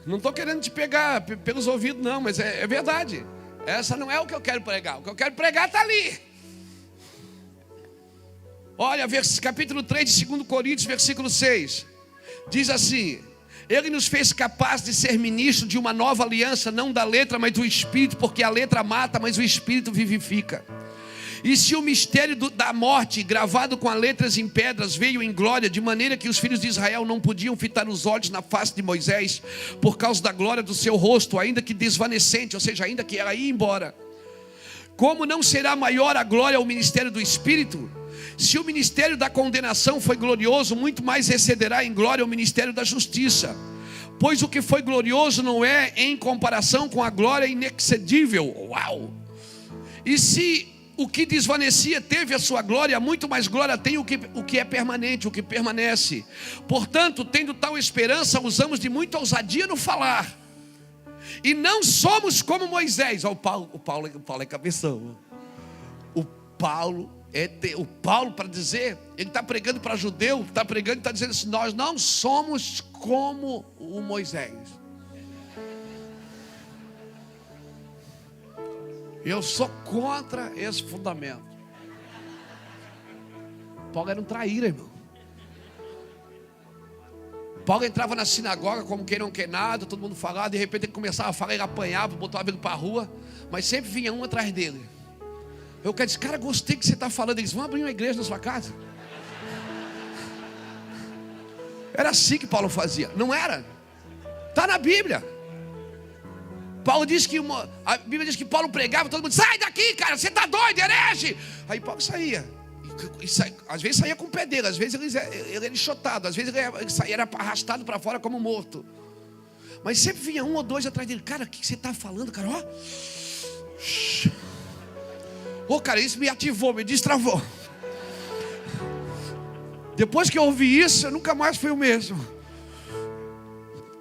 Não estou querendo te pegar pelos ouvidos não, mas é verdade. Essa não é o que eu quero pregar. O que eu quero pregar está ali. Olha, capítulo 3 de 2 Coríntios, versículo 6. Diz assim: Ele nos fez capaz de ser ministro de uma nova aliança, não da letra, mas do Espírito, porque a letra mata, mas o Espírito vivifica. E se o mistério da morte, gravado com as letras em pedras, veio em glória, de maneira que os filhos de Israel não podiam fitar os olhos na face de Moisés, por causa da glória do seu rosto, ainda que desvanecente, ou seja, ainda que ela ia embora. Como não será maior a glória ao ministério do Espírito? Se o ministério da condenação foi glorioso, muito mais excederá em glória o ministério da justiça. Pois o que foi glorioso não é em comparação com a glória inexcedível. Uau! E se o que desvanecia teve a sua glória, muito mais glória tem o que é permanente, o que permanece. Portanto, tendo tal esperança, usamos de muita ousadia no falar. E não somos como Moisés. O Paulo é cabeção. O Paulo para dizer, ele está pregando para judeu, está pregando e está dizendo assim: nós não somos como o Moisés. Eu sou contra esse fundamento. Paulo era um traíra, irmão. Paulo entrava na sinagoga como quem não quer nada, todo mundo falava, de repente ele começava a falar, ele apanhava, botava ele para a rua, mas sempre vinha um atrás dele. Eu quero dizer, cara, gostei que você está falando. Eles vão abrir uma igreja na sua casa. Era assim que Paulo fazia. Não era? Está na Bíblia. Paulo diz que a Bíblia diz que Paulo pregava, todo mundo, sai daqui, cara, você está doido, herege. Aí Paulo saía. Às vezes saía com pedeira, às vezes ele era enxotado, às vezes ele saía, era arrastado para fora como morto. Mas sempre vinha um ou dois atrás dele. Cara, o que você está falando, cara? Ô, cara, isso me ativou, me destravou. Depois que eu ouvi isso, eu nunca mais fui o mesmo.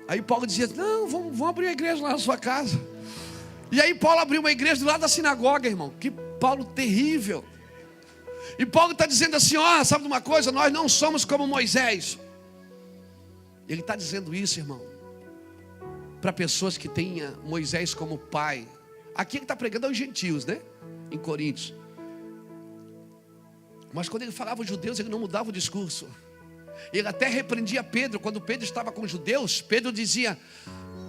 Aí Paulo dizia, não, vamos abrir uma igreja lá na sua casa. E aí Paulo abriu uma igreja do lado da sinagoga, irmão. Que Paulo terrível. E Paulo está dizendo assim, ó, sabe de uma coisa? Nós não somos como Moisés. Ele está dizendo isso, irmão, para pessoas que tenham Moisés como pai. Aqui ele está pregando aos gentios, né? Em Coríntios. Mas quando ele falava aos judeus, ele não mudava o discurso. Ele até repreendia Pedro. Quando Pedro estava com os judeus, Pedro dizia,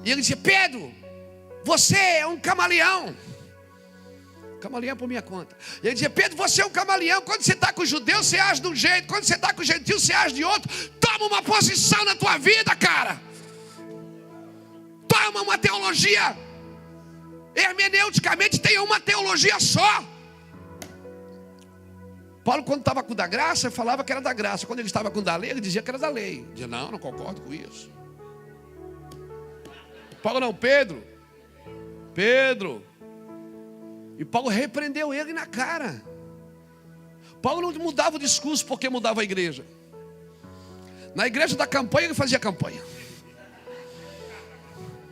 e ele dizia, Pedro, você é um camaleão. Camaleão por minha conta. E ele dizia, Pedro, você é um camaleão. Quando você está com os judeus, você age de um jeito. Quando você está com os gentios, você age de outro. Toma uma posição na tua vida, cara. Toma uma teologia. Hermeneuticamente tem uma teologia só. Paulo, quando estava com o da graça, falava que era da graça. Quando ele estava com o da lei, ele dizia que era da lei. Ele dizia, não concordo com isso. Paulo não, Pedro. E Paulo repreendeu ele na cara. Paulo não mudava o discurso porque mudava a igreja. Na igreja da campanha, ele fazia campanha.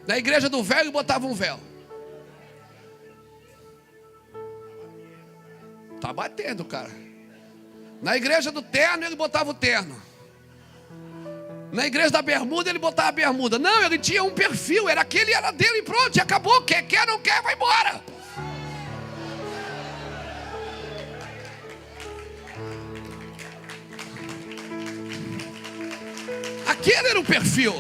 Na igreja do véu, ele botava um véu. Tá batendo, cara. Na igreja do terno, ele botava o terno. Na igreja da bermuda, ele botava a bermuda. Não, ele tinha um perfil, era aquele, era dele e pronto, e acabou. Quer, não quer, vai embora. Aquele era o perfil.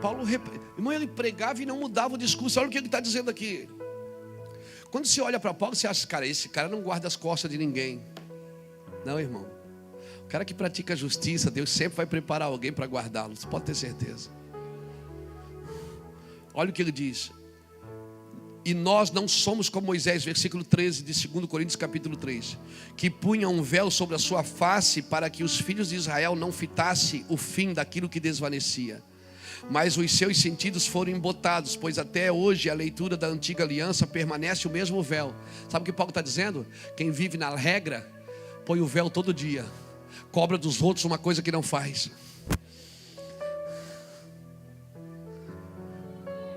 Paulo, irmão, ele pregava e não mudava o discurso. Olha o que ele está dizendo aqui. Quando você olha para Paulo, você acha, cara, esse cara não guarda as costas de ninguém. Não, irmão. O cara que pratica a justiça, Deus sempre vai preparar alguém para guardá-lo. Você pode ter certeza. Olha o que ele diz. E nós não somos como Moisés, versículo 13 de 2 Coríntios capítulo 3, que punha um véu sobre a sua face para que os filhos de Israel não fitassem o fim daquilo que desvanecia. Mas os seus sentidos foram embotados, pois até hoje a leitura da antiga aliança permanece o mesmo véu. Sabe o que Paulo está dizendo? Quem vive na regra, põe o véu todo dia, cobra dos outros uma coisa que não faz.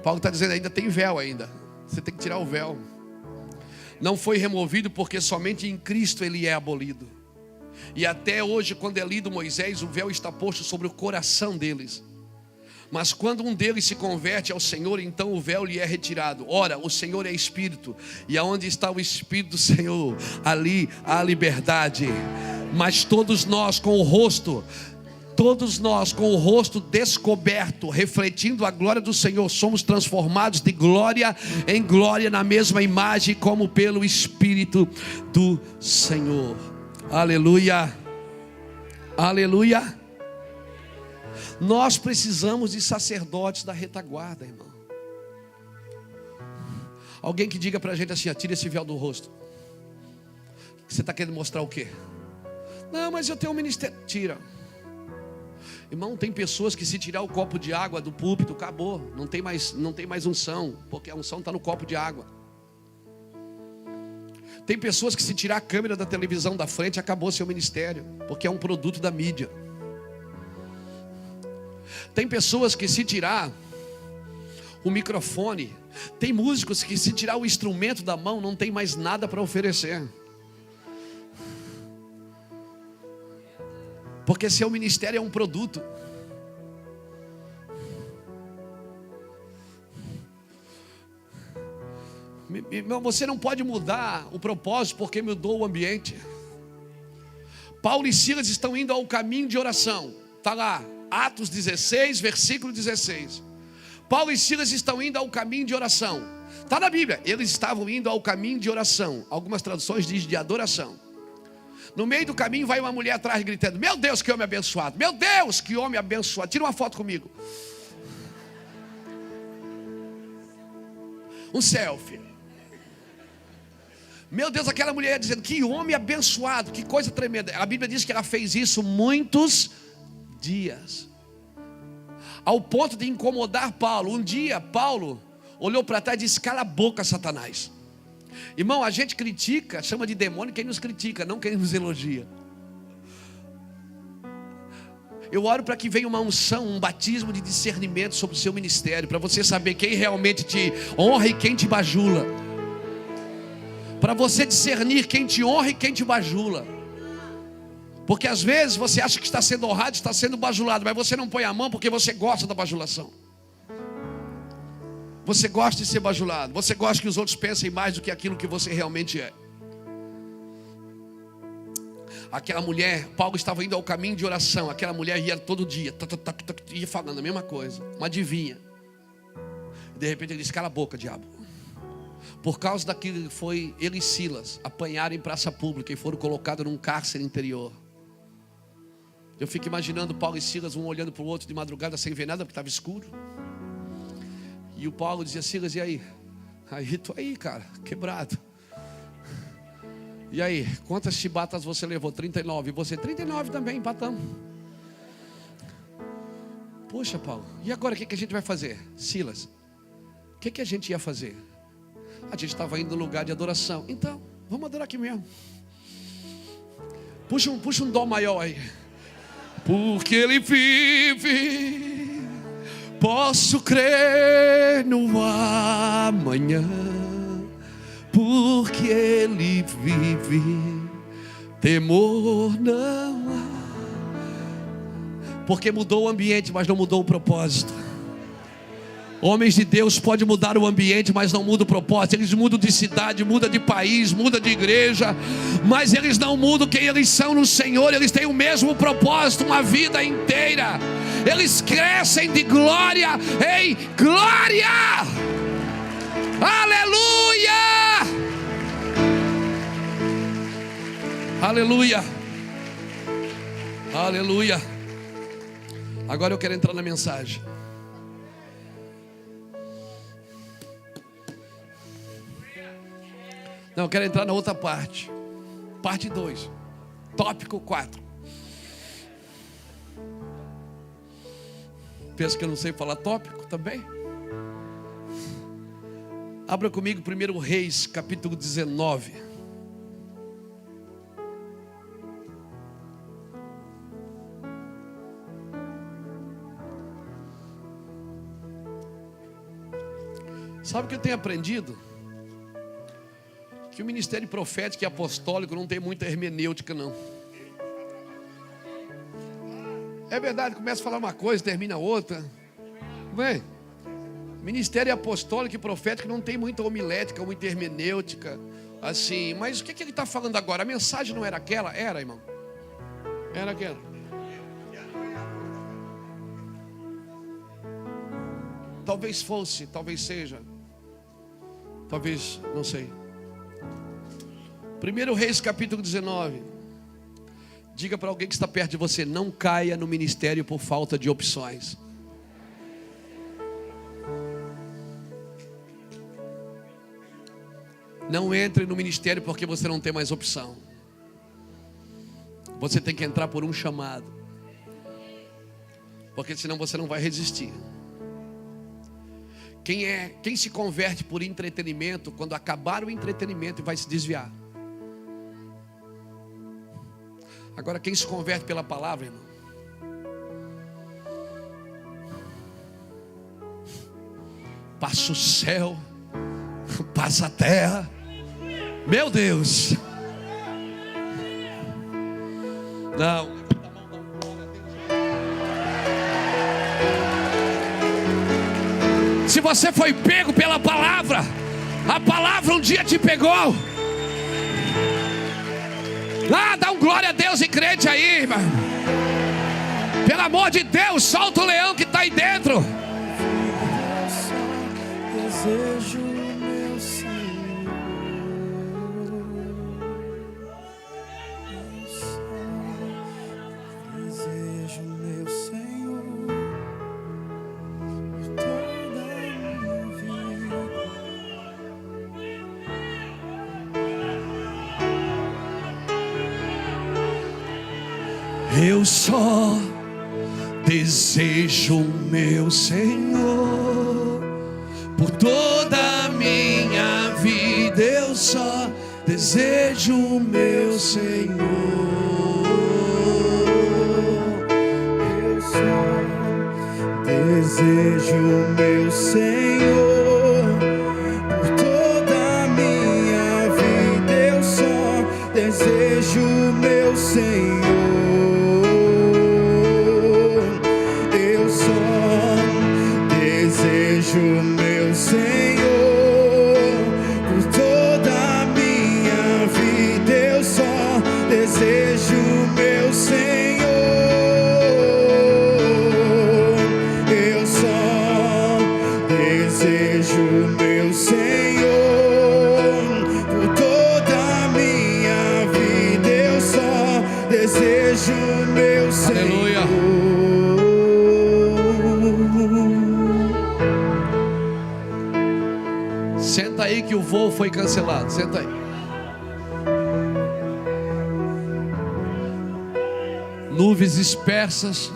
Paulo está dizendo, ainda tem véu ainda. Você tem que tirar o véu. Não foi removido porque somente em Cristo ele é abolido. E até hoje, quando é lido Moisés, o véu está posto sobre o coração deles. Mas quando um deles se converte ao Senhor, então o véu lhe é retirado. Ora, o Senhor é Espírito, e aonde está o Espírito do Senhor, ali há liberdade. Mas todos nós com o rosto descoberto, refletindo a glória do Senhor, somos transformados de glória em glória na mesma imagem, como pelo Espírito do Senhor. Aleluia, aleluia. Nós precisamos de sacerdotes da retaguarda, irmão. Alguém que diga para a gente assim, tira esse véu do rosto. Você está querendo mostrar o quê? Não, mas eu tenho um ministério. Tira. Irmão, tem pessoas que se tirar o copo de água do púlpito, acabou. Não tem mais unção, porque a unção está no copo de água. Tem pessoas que se tirar a câmera da televisão da frente, acabou seu ministério, porque é um produto da mídia. Tem pessoas que se tirar o microfone, tem músicos que se tirar o instrumento da mão, não tem mais nada para oferecer. Porque seu ministério é um produto. Você não pode mudar o propósito porque mudou o ambiente. Paulo e Silas estão indo ao caminho de oração. Está lá, Atos 16, versículo 16. Paulo e Silas estão indo ao caminho de oração. Está na Bíblia, eles estavam indo ao caminho de oração. Algumas traduções dizem de adoração. No meio do caminho vai uma mulher atrás gritando: meu Deus, que homem abençoado! Meu Deus, que homem abençoado! Tira uma foto comigo. Um selfie. Meu Deus, aquela mulher dizendo: que homem abençoado, que coisa tremenda. A Bíblia diz que ela fez isso muitos dias, ao ponto de incomodar Paulo. Um dia Paulo olhou para trás e disse: cala a boca, Satanás. Irmão, a gente critica, chama de demônio quem nos critica, não quem nos elogia. Eu oro para que venha uma unção, um batismo de discernimento sobre o seu ministério, para você saber quem realmente te honra e quem te bajula, para você discernir quem te honra e quem te bajula. Porque às vezes você acha que está sendo honrado, está sendo bajulado, mas você não põe a mão porque você gosta da bajulação. Você gosta de ser bajulado, você gosta que os outros pensem mais do que aquilo que você realmente é. Aquela mulher, Paulo estava indo ao caminho de oração. Aquela mulher ia todo dia, ia falando a mesma coisa, uma adivinha. De repente ele disse: cala a boca, diabo. Por causa daquilo que foi ele e Silas apanharam em praça pública e foram colocados num cárcere interior. Eu fico imaginando Paulo e Silas, um olhando para o outro de madrugada sem ver nada porque estava escuro. E o Paulo dizia: Silas, e aí? Aí, tô aí, cara, quebrado. E aí, quantas chibatas você levou? 39. E você? 39 também, empatamos. Poxa, Paulo, e agora o que a gente vai fazer? Silas, o que a gente ia fazer? A gente estava indo no lugar de adoração. Então, vamos adorar aqui mesmo. Puxa um dó maior aí. Porque ele vive, posso crer no amanhã. Porque ele vive, temor não há. Porque mudou o ambiente, mas não mudou o propósito. Homens de Deus podem mudar o ambiente, mas não mudam o propósito. Eles mudam de cidade, mudam de país, mudam de igreja, mas eles não mudam quem eles são no Senhor. Eles têm o mesmo propósito uma vida inteira. Eles crescem de glória em glória. Aleluia! Aleluia! Aleluia! Agora eu quero entrar na mensagem. Não, eu quero entrar na outra parte. Parte 2. Tópico 4. Pensa que eu não sei falar tópico também? Abra comigo 1 Reis, capítulo 19. Sabe o que eu tenho aprendido? Que o ministério profético e apostólico não tem muita hermenêutica, não. É verdade, começa a falar uma coisa, termina outra. Não é? Ministério apostólico e profético não tem muita homilética, muita hermenêutica, assim. Mas o que ele está falando agora? A mensagem não era aquela? Era, irmão. Era aquela. Talvez fosse, talvez seja. Talvez, não sei. 1 Reis capítulo 19. Diga para alguém que está perto de você: não caia no ministério por falta de opções. Não entre no ministério porque você não tem mais opção. Você tem que entrar por um chamado, porque senão você não vai resistir. Quem se converte por entretenimento, quando acabar o entretenimento, vai se desviar. Agora, quem se converte pela palavra, irmão, passa o céu, passa a terra. Meu Deus. Não. Se você foi pego pela palavra, a palavra um dia te pegou. Dá um glória a Deus e crente aí, irmão. Pelo amor de Deus, solta o leão que está aí dentro. desejo meu Senhor, eu só desejo meu Senhor por toda a minha vida. Eu só desejo meu Senhor por toda a minha vida. Eu só desejo meu Senhor. Eu só desejo meu Senhor por toda a minha vida. Eu só desejo meu Senhor. Eu só desejo meu Senhor por toda a minha vida. Eu só desejo meu Senhor. Eu só desejo meu Senhor por toda a minha vida. Eu só desejo meu Senhor. Aleluia. Senta aí que o voo foi cancelado. Senta aí. Nuvens dispersas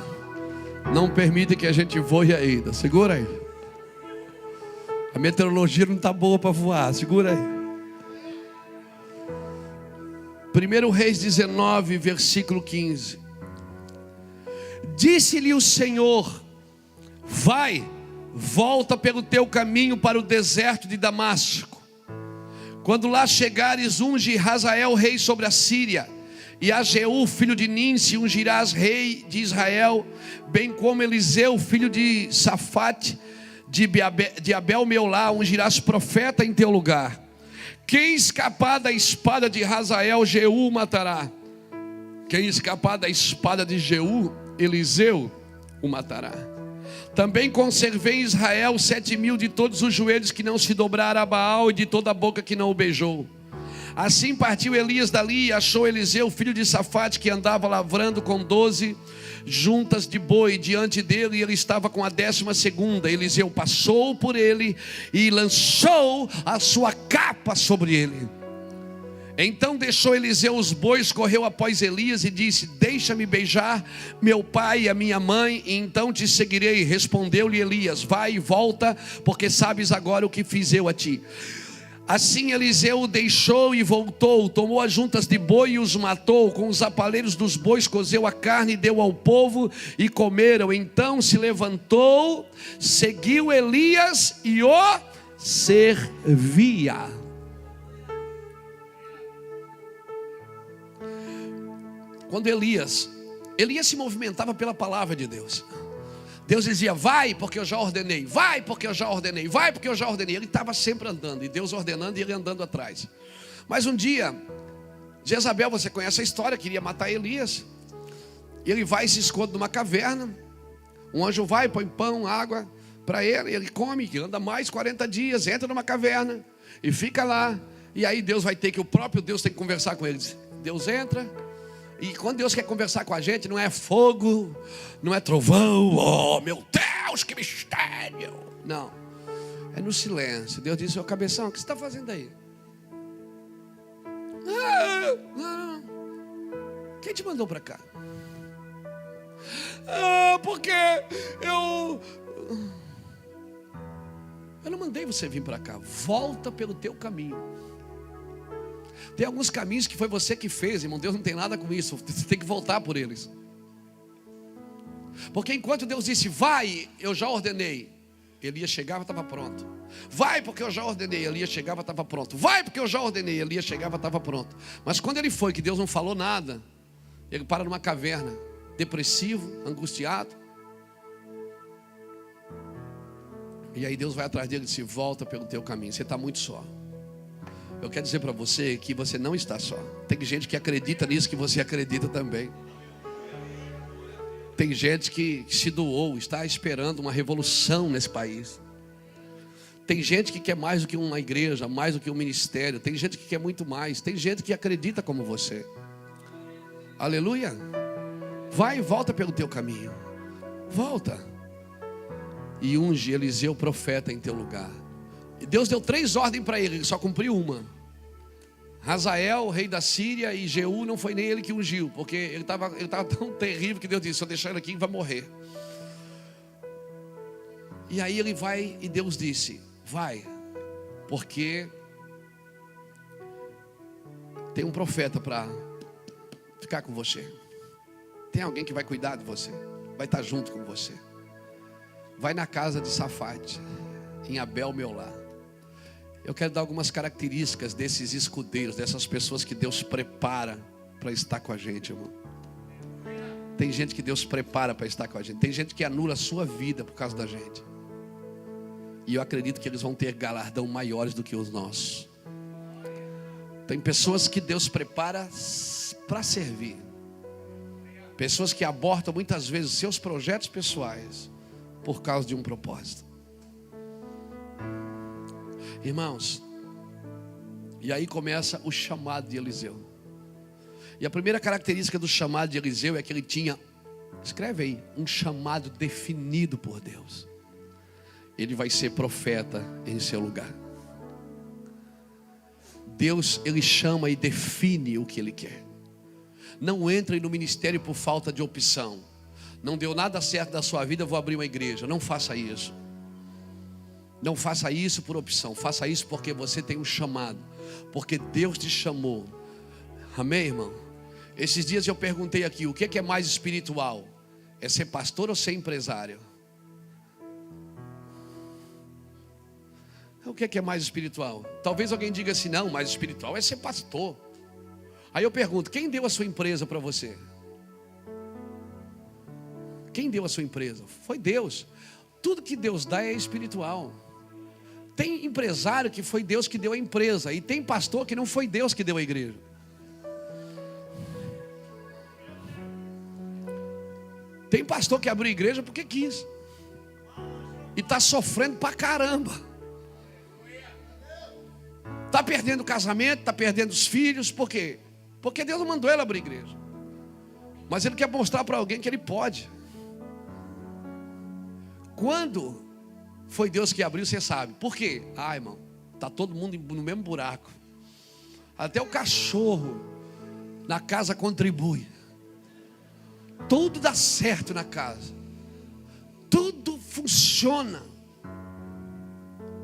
não permitem que a gente voe ainda. Segura aí. A meteorologia não está boa para voar. Segura aí. 1 Reis 19, versículo 15. Disse-lhe o Senhor: vai, volta pelo teu caminho para o deserto de Damasco. Quando lá chegares, unge Hazael rei sobre a Síria, e a Jeú filho de Ninsi ungirás rei de Israel, bem como Eliseu filho de Safate de Abel-Meolá ungirás profeta em teu lugar. Quem escapar da espada de Hazael, Jeú o matará. Quem escapar da espada de Jeú, Eliseu o matará. Também conservei em Israel 7.000 de todos os joelhos que não se dobraram a Baal, e de toda a boca que não o beijou. Assim partiu Elias dali e achou Eliseu filho de Safate, que andava lavrando com 12 juntas de boi diante dele, e ele estava com a 12ª. Eliseu passou por ele e lançou a sua capa sobre ele. Então deixou Eliseu os bois, correu após Elias e disse: deixa-me beijar meu pai e a minha mãe, e então te seguirei. Respondeu-lhe Elias: vai e volta, porque sabes agora o que fiz eu a ti. Assim Eliseu o deixou e voltou, tomou as juntas de boi e os matou, com os apaleiros dos bois cozeu a carne e deu ao povo, e comeram. Então se levantou, seguiu Elias e o servia. Quando Elias se movimentava pela palavra de Deus. Deus dizia: vai porque eu já ordenei, vai porque eu já ordenei, vai porque eu já ordenei. Ele estava sempre andando, e Deus ordenando e ele andando atrás. Mas um dia, Jezabel, você conhece a história, queria matar Elias. Ele vai e se esconde numa caverna. Um anjo vai, põe pão, água para ele, ele come, anda mais 40 dias, entra numa caverna e fica lá. E aí Deus vai ter que, o próprio Deus tem que conversar com ele. Deus entra. E quando Deus quer conversar com a gente, não é fogo, não é trovão, oh meu Deus, que mistério. Não, é no silêncio. Deus diz: seu cabeção, o que você está fazendo aí? Não. Quem te mandou para cá? Porque eu não mandei você vir para cá. Volta pelo teu caminho. Tem alguns caminhos que foi você que fez, irmão. Deus não tem nada com isso. Você tem que voltar por eles. Porque enquanto Deus disse: vai, eu já ordenei, Elias chegava, estava pronto. Vai porque eu já ordenei, Elias chegava, estava pronto. Vai porque eu já ordenei, Elias chegava, estava pronto. Mas quando ele foi, que Deus não falou nada, ele para numa caverna, depressivo, angustiado. E aí Deus vai atrás dele e disse: volta pelo teu caminho, você está muito só. Eu quero dizer para você que você não está só. Tem gente que acredita nisso, que você acredita também. Tem gente que se doou, está esperando uma revolução nesse país. Tem gente que quer mais do que uma igreja, mais do que um ministério. Tem gente que quer muito mais. Tem gente que acredita como você. Aleluia. Vai e volta pelo teu caminho. Volta. E unge Eliseu profeta em teu lugar. E Deus deu 3 ordens para ele só cumpriu uma. Hazael, rei da Síria, e Jeú, não foi nem ele que ungiu, porque ele estava tão terrível que Deus disse: se eu deixar ele aqui, ele vai morrer. E aí ele vai e Deus disse: vai, porque tem um profeta para ficar com você. Tem alguém que vai cuidar de você, vai estar junto com você. Vai na casa de Safate, em Abel Meolá. Eu quero dar algumas características desses escudeiros, dessas pessoas que Deus prepara para estar com a gente, irmão. Tem gente que Deus prepara para estar com a gente. Tem gente que anula a sua vida por causa da gente. E eu acredito que eles vão ter galardão maiores do que os nossos. Tem pessoas que Deus prepara para servir. Pessoas que abortam muitas vezes seus projetos pessoais por causa de um propósito. Irmãos, e aí começa o chamado de Eliseu. E a primeira característica do chamado de Eliseu é que ele tinha, escreve aí, um chamado definido por Deus. Ele vai ser profeta em seu lugar. Deus, ele chama e define o que ele quer. Não entre no ministério por falta de opção. Não deu nada certo da sua vida, vou abrir uma igreja. Não faça isso. Não faça isso por opção. Faça isso porque você tem um chamado. Porque Deus te chamou. Amém, irmão? Esses dias eu perguntei aqui: o que é mais espiritual? É ser pastor ou ser empresário? O que é mais espiritual? Talvez alguém diga assim: não, mais espiritual é ser pastor. Aí eu pergunto: quem deu a sua empresa para você? Quem deu a sua empresa? Foi Deus. Tudo que Deus dá é espiritual. Tem empresário que foi Deus que deu a empresa, e tem pastor que não foi Deus que deu a igreja. Tem pastor que abriu igreja porque quis, e está sofrendo pra caramba. Está perdendo o casamento, está perdendo os filhos. Por quê? Porque Deus não mandou ele abrir igreja, mas ele quer mostrar para alguém que ele pode. Quando foi Deus que abriu, você sabe. Por quê? Ah, irmão, está todo mundo no mesmo buraco. Até o cachorro na casa contribui. Tudo dá certo na casa. Tudo funciona.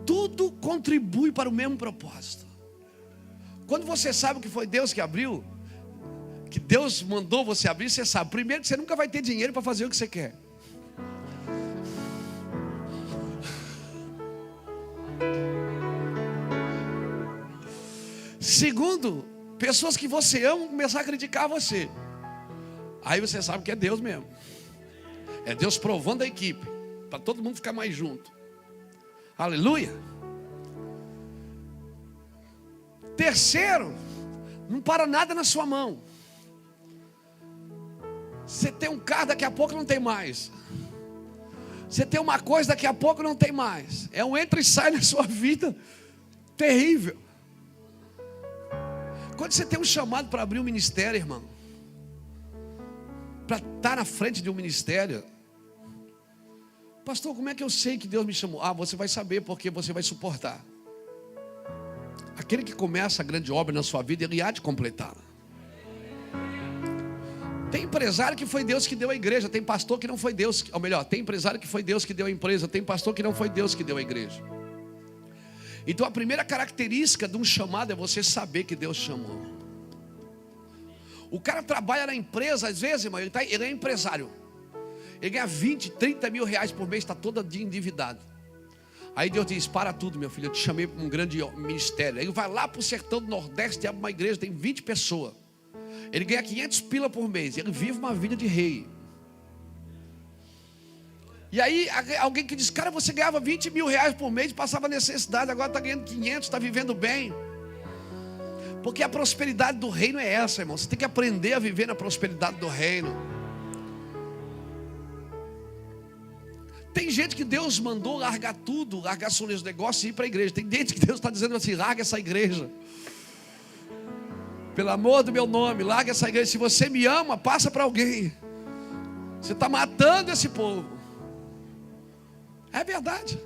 Tudo contribui para o mesmo propósito. Quando você sabe que foi Deus que abriu, que Deus mandou você abrir, você sabe. Primeiro, que você nunca vai ter dinheiro para fazer o que você quer. Segundo, pessoas que você ama vão começar a criticar você. Aí você sabe que é Deus mesmo. É Deus provando a equipe, para todo mundo ficar mais junto. Aleluia. Terceiro, não para nada na sua mão. Você tem um carro, daqui a pouco não tem mais. Você tem uma coisa, daqui a pouco não tem mais. É um entra e sai na sua vida terrível. Quando você tem um chamado para abrir um ministério, irmão, para estar na frente de um ministério, pastor, como é que eu sei que Deus me chamou? Ah, você vai saber, porque você vai suportar. Aquele que começa a grande obra na sua vida, ele há de completá-la. Tem empresário que foi Deus que deu a igreja. Tem pastor que não foi Deus, ou melhor, tem empresário que foi Deus que deu a empresa. Tem pastor que não foi Deus que deu a igreja. Então a primeira característica de um chamado é você saber que Deus chamou. O cara trabalha na empresa, às vezes, irmão, ele é empresário. Ele ganha 20, 30 mil reais por mês, está todo dia endividado. Aí Deus diz: para tudo, meu filho, eu te chamei para um grande ministério. Ele vai lá para o sertão do Nordeste, abre uma igreja, tem 20 pessoas. Ele ganha 500 pila por mês, ele vive uma vida de rei. E aí alguém que diz: cara, você ganhava 20 mil reais por mês, passava necessidade, agora está ganhando 500, está vivendo bem. Porque a prosperidade do reino é essa, irmão. Você tem que aprender a viver na prosperidade do reino. Tem gente que Deus mandou largar tudo, largar seus negócios e ir para a igreja. Tem gente que Deus está dizendo assim: larga essa igreja. Pelo amor do meu nome, larga essa igreja. Se você me ama, passa para alguém. Você está matando esse povo. É verdade.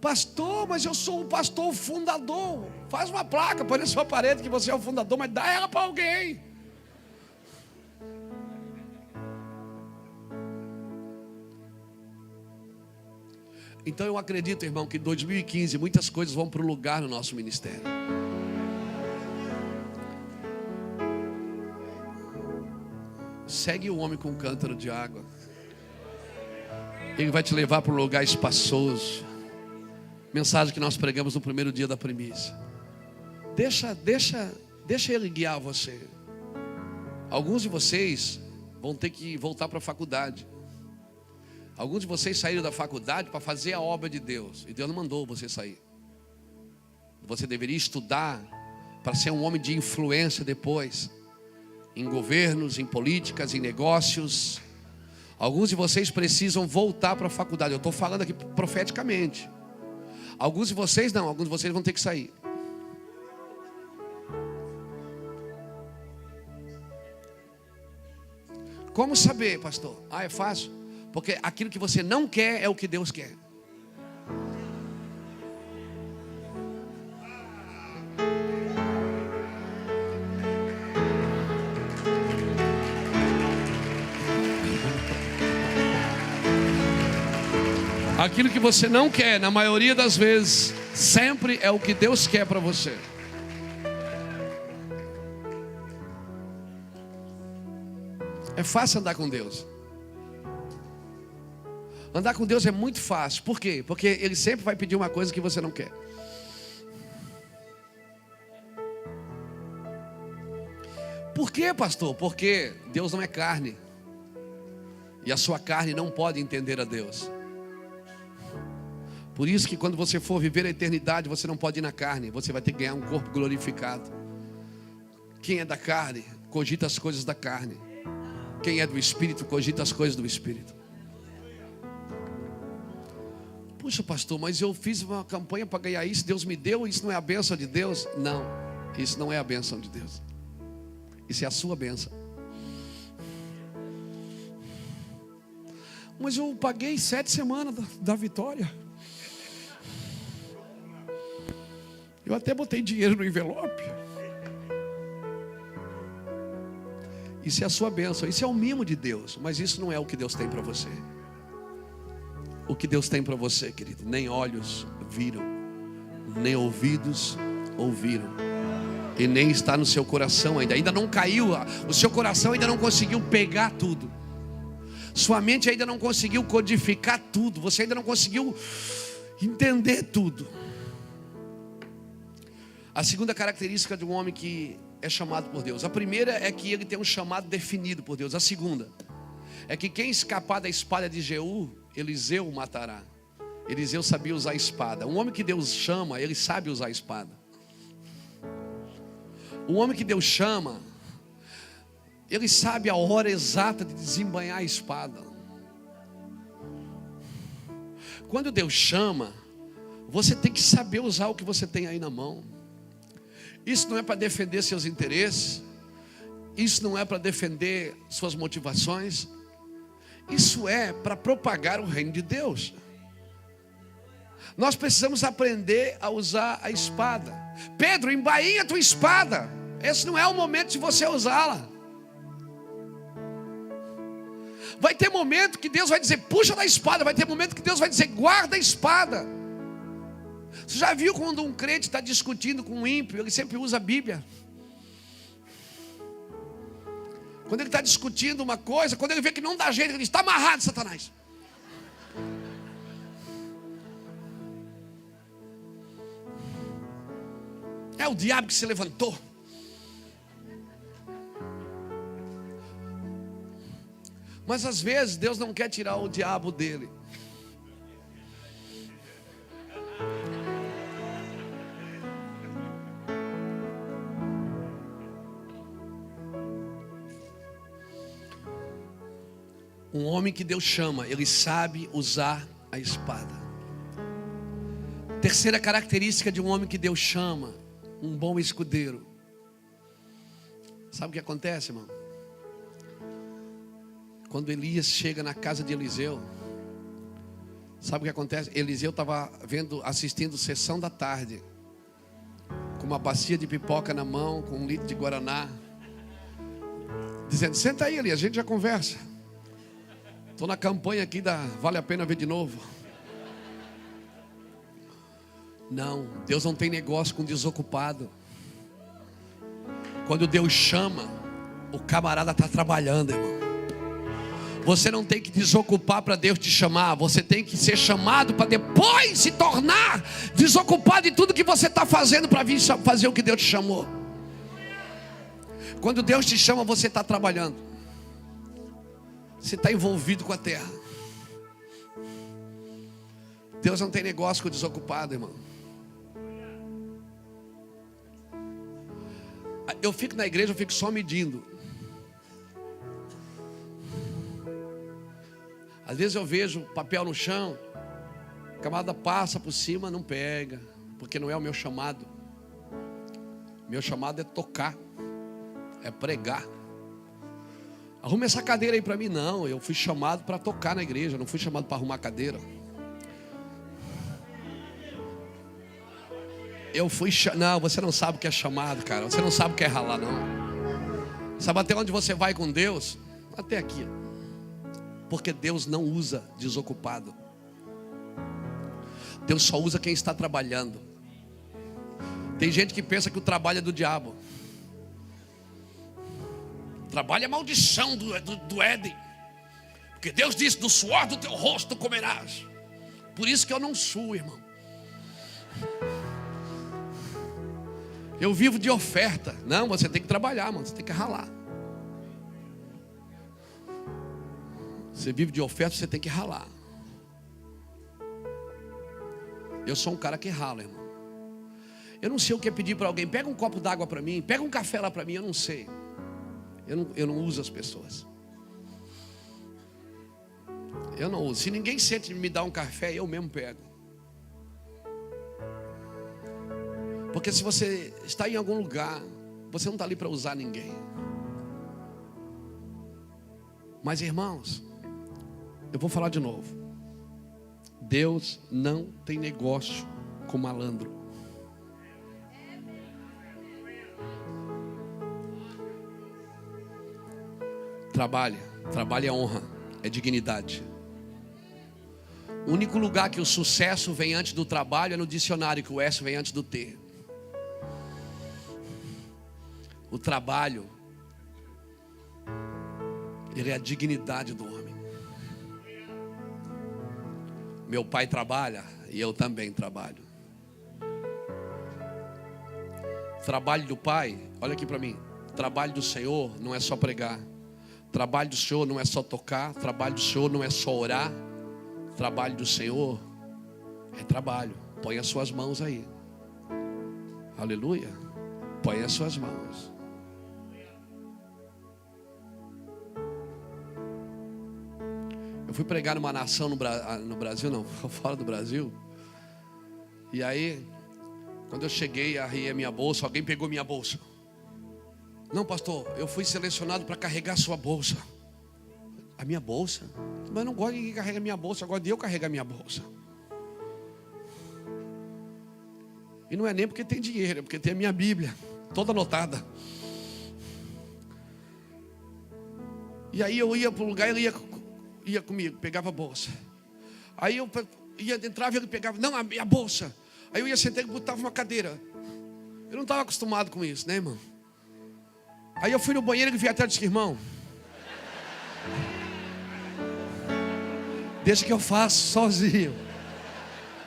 Pastor, mas eu sou um pastor fundador. Faz uma placa, põe na sua parede que você é o fundador, mas dá ela para alguém. Então eu acredito, irmão, que em 2015 muitas coisas vão para o lugar no nosso ministério. Segue o homem com um cântaro de água. Ele vai te levar para um lugar espaçoso. Mensagem que nós pregamos no primeiro dia da primícia. Deixa ele guiar você. Alguns de vocês vão ter que voltar para a faculdade. Alguns de vocês saíram da faculdade para fazer a obra de Deus. E Deus não mandou você sair. Você deveria estudar para ser um homem de influência depois. Em governos, em políticas, em negócios. Alguns de vocês precisam voltar para a faculdade. Eu estou falando aqui profeticamente. Alguns de vocês não, alguns de vocês vão ter que sair. Como saber, pastor? É fácil. Porque aquilo que você não quer é o que Deus quer. Aquilo que você não quer, na maioria das vezes, sempre é o que Deus quer para você. É fácil andar com Deus. Andar com Deus é muito fácil. Por quê? Porque Ele sempre vai pedir uma coisa que você não quer. Por quê, pastor? Porque Deus não é carne. E a sua carne não pode entender a Deus. Por isso que quando você for viver a eternidade, você não pode ir na carne. Você vai ter que ganhar um corpo glorificado. Quem é da carne, cogita as coisas da carne. Quem é do Espírito, cogita as coisas do Espírito. Puxa, pastor, mas eu fiz uma campanha para ganhar isso, Deus me deu, isso não é a bênção de Deus? Não, isso não é a bênção de Deus. Isso é a sua bênção. Mas eu paguei 7 semanas da vitória. Eu até botei dinheiro no envelope. Isso é a sua bênção, isso é o mimo de Deus. Mas isso não é o que Deus tem para você. O que Deus tem para você, querido, nem olhos viram, nem ouvidos ouviram, e nem está no seu coração ainda não caiu, o seu coração ainda não conseguiu pegar tudo, sua mente ainda não conseguiu codificar tudo, você ainda não conseguiu entender tudo. A segunda característica de um homem que é chamado por Deus, a primeira é que ele tem um chamado definido por Deus. A segunda é que quem escapar da espada de Jeú, Eliseu o matará. Eliseu sabia usar a espada. Um homem que Deus chama, ele sabe usar a espada. Um homem que Deus chama, ele sabe a hora exata de desembainhar a espada. Quando Deus chama, você tem que saber usar o que você tem aí na mão. Isso não é para defender seus interesses. Isso não é para defender suas motivações. Isso é para propagar o reino de Deus. Nós precisamos aprender a usar a espada. Pedro, embainha a tua espada. Esse não é o momento de você usá-la. Vai ter momento que Deus vai dizer, puxa da espada. Vai ter momento que Deus vai dizer, guarda a espada. Você já viu quando um crente está discutindo com um ímpio, ele sempre usa a Bíblia? Quando ele está discutindo uma coisa, quando ele vê que não dá jeito, ele diz, está amarrado, Satanás. É o diabo que se levantou. Mas às vezes Deus não quer tirar o diabo dele. Um homem que Deus chama, ele sabe usar a espada. Terceira característica de um homem que Deus chama, um bom escudeiro. Sabe o que acontece, irmão? Quando Elias chega na casa de Eliseu, sabe o que acontece? Eliseu estava assistindo sessão da tarde, com uma bacia de pipoca na mão, com 1 litro de guaraná, dizendo: senta aí, Elias, a gente já conversa. Estou na campanha aqui da Vale a Pena Ver de Novo. Não, Deus não tem negócio com desocupado. Quando Deus chama, o camarada está trabalhando, irmão. Você não tem que desocupar para Deus te chamar. Você tem que ser chamado para depois se tornar desocupado de tudo que você está fazendo para vir fazer o que Deus te chamou. Quando Deus te chama, você está trabalhando. Você está envolvido com a terra. Deus não tem negócio com o desocupado, irmão. Eu fico na igreja, eu fico só medindo. Às vezes eu vejo papel no chão, a camarada passa por cima, não pega, porque não é o meu chamado. Meu chamado é tocar, é pregar. Arrume essa cadeira aí para mim. Não, eu fui chamado para tocar na igreja, não fui chamado para arrumar cadeira. Não, você não sabe o que é chamado, cara. Você não sabe o que é ralar, não. Sabe até onde você vai com Deus? Até aqui. Porque Deus não usa desocupado. Deus só usa quem está trabalhando. Tem gente que pensa que o trabalho é do diabo. O trabalho é maldição do Éden. Porque Deus disse: do suor do teu rosto comerás. Por isso que eu não suo, irmão. Eu vivo de oferta. Não, você tem que trabalhar, mano. Você tem que ralar. Você vive de oferta, você tem que ralar. Eu sou um cara que rala, irmão. Eu não sei o que é pedir para alguém: pega um copo d'água para mim, pega um café lá para mim. Eu não sei. Eu não uso as pessoas. Eu não uso. Se ninguém sente me dar um café, eu mesmo pego. Porque se você está em algum lugar, você não está ali para usar ninguém. Mas, irmãos, eu vou falar de novo. Deus não tem negócio com malandro. Trabalho é honra, é dignidade. O único lugar que o sucesso vem antes do trabalho é no dicionário, que o S vem antes do T. O trabalho, ele é a dignidade do homem. Meu pai trabalha e eu também trabalho. Trabalho do pai, olha aqui para mim. Trabalho do Senhor não é só pregar. Trabalho do Senhor não é só tocar. Trabalho do Senhor não é só orar. Trabalho do Senhor é trabalho. Põe as suas mãos aí. Aleluia. Põe as suas mãos. Eu fui pregar numa nação no Brasil, não, fora do Brasil. E aí, quando eu cheguei, arriei a minha bolsa, alguém pegou minha bolsa. Não, pastor, eu fui selecionado para carregar a sua bolsa. A minha bolsa? Mas eu não gosto de ninguém carregar minha bolsa, eu gosto de eu carregar minha bolsa. E não é nem porque tem dinheiro, é porque tem a minha Bíblia, toda anotada. E aí eu ia para o lugar, ele ia comigo, pegava a bolsa. Aí eu entrava e ele pegava, não, a minha bolsa. Aí eu ia sentar e botava uma cadeira. Eu não estava acostumado com isso, né, irmão? Aí eu fui no banheiro e ele veio até e disse: irmão, deixa que eu faço sozinho.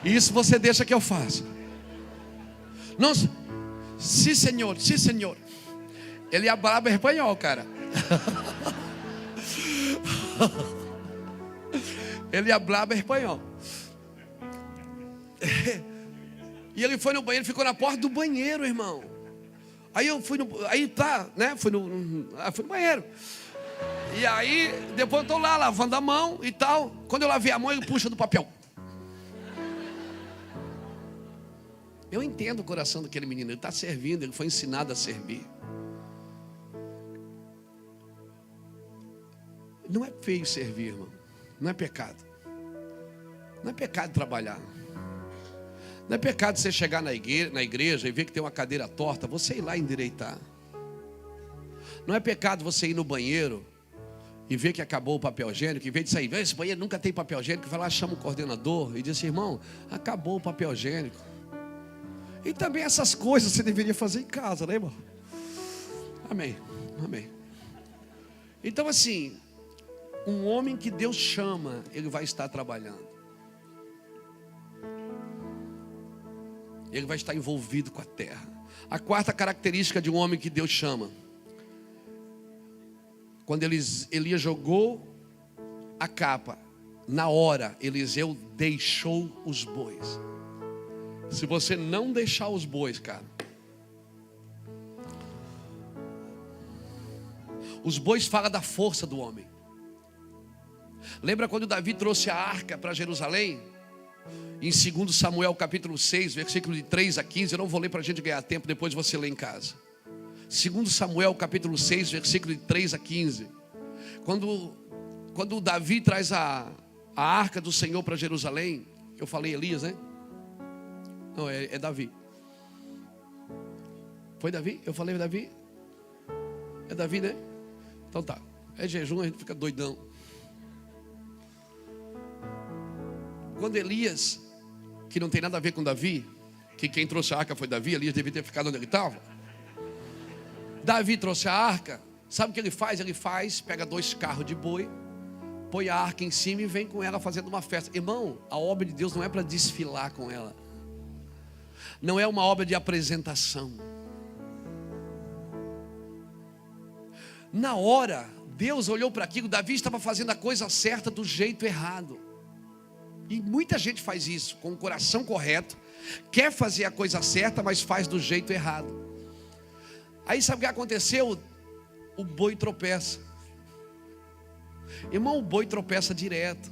Isso você deixa que eu faça. Não, sim senhor, sim senhor. Ele falava espanhol, cara. Ele falava espanhol. E ele foi no banheiro, ficou na porta do banheiro, irmão. Aí eu fui no, aí tá, né? Fui no banheiro. E aí, depois eu estou lá lavando a mão e tal. Quando eu lavei a mão, ele puxa do papel. Eu entendo o coração daquele menino. Ele está servindo, ele foi ensinado a servir. Não é feio servir, irmão. Não é pecado. Não é pecado trabalhar. Não é pecado você chegar na igreja e ver que tem uma cadeira torta, você ir lá endireitar. Não é pecado você ir no banheiro e ver que acabou o papel higiênico, em vez de sair, esse banheiro nunca tem papel higiênico, vai lá, chama o coordenador e diz assim, irmão, acabou o papel higiênico. E também essas coisas você deveria fazer em casa, né, irmão? Amém, amém. Então assim, um homem que Deus chama, ele vai estar trabalhando. Ele vai estar envolvido com a terra. A quarta característica de um homem que Deus chama. Quando Elias jogou a capa, na hora Eliseu deixou os bois. Se você não deixar os bois, cara, os bois falam da força do homem. Lembra quando Davi trouxe a arca para Jerusalém? Em 2 Samuel capítulo 6, versículo de 3 a 15, eu não vou ler para a gente ganhar tempo, depois você lê em casa. 2 Samuel capítulo 6, versículo de 3 a 15. Quando Davi traz a arca do Senhor para Jerusalém, eu falei Elias, né? Não, é Davi. Foi Davi? Eu falei Davi? É Davi, né? Então tá. É jejum, a gente fica doidão. Quando Elias, que não tem nada a ver com Davi, que quem trouxe a arca foi Davi, Elias devia ter ficado onde ele estava. Davi trouxe a arca, sabe o que ele faz? Ele pega 2 carros de boi, põe a arca em cima e vem com ela fazendo uma festa. Irmão, a obra de Deus não é para desfilar com ela. Não é uma obra de apresentação. Na hora, Deus olhou para aquilo, Davi estava fazendo a coisa certa do jeito errado. E muita gente faz isso, com o coração correto, quer fazer a coisa certa, mas faz do jeito errado. Aí sabe o que aconteceu? O boi tropeça. Irmão, o boi tropeça direto,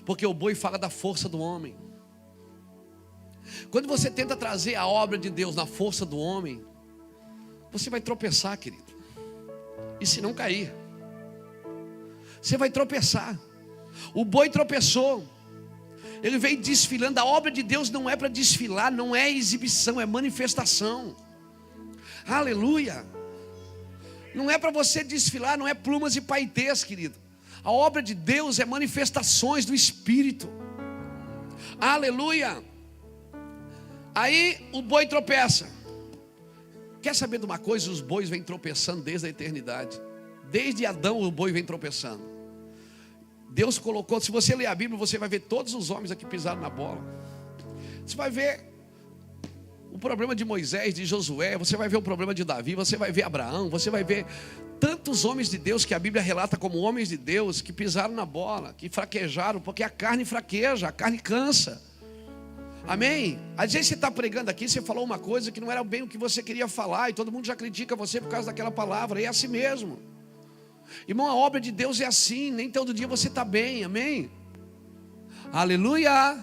porque o boi fala da força do homem. Quando você tenta trazer a obra de Deus na força do homem, você vai tropeçar, querido. E se não cair, você vai tropeçar. O boi tropeçou. Ele veio desfilando. A obra de Deus não é para desfilar, não é exibição, é manifestação. Aleluia. Não é para você desfilar, não é plumas e paetês, querido. A obra de Deus é manifestações do Espírito. Aleluia. Aí o boi tropeça. Quer saber de uma coisa? Os bois vêm tropeçando desde a eternidade. Desde Adão o boi vem tropeçando. Deus colocou, se você ler a Bíblia, você vai ver todos os homens aqui pisaram na bola. Você vai ver o problema de Moisés, de Josué, você vai ver o problema de Davi, você vai ver Abraão, você vai ver tantos homens de Deus que a Bíblia relata como homens de Deus que pisaram na bola, que fraquejaram, porque a carne fraqueja, a carne cansa. Amém? Às vezes você está pregando aqui, você falou uma coisa que não era bem o que você queria falar, e todo mundo já critica você por causa daquela palavra, e é assim mesmo. Irmão, a obra de Deus é assim, nem todo dia você está bem, amém? Aleluia!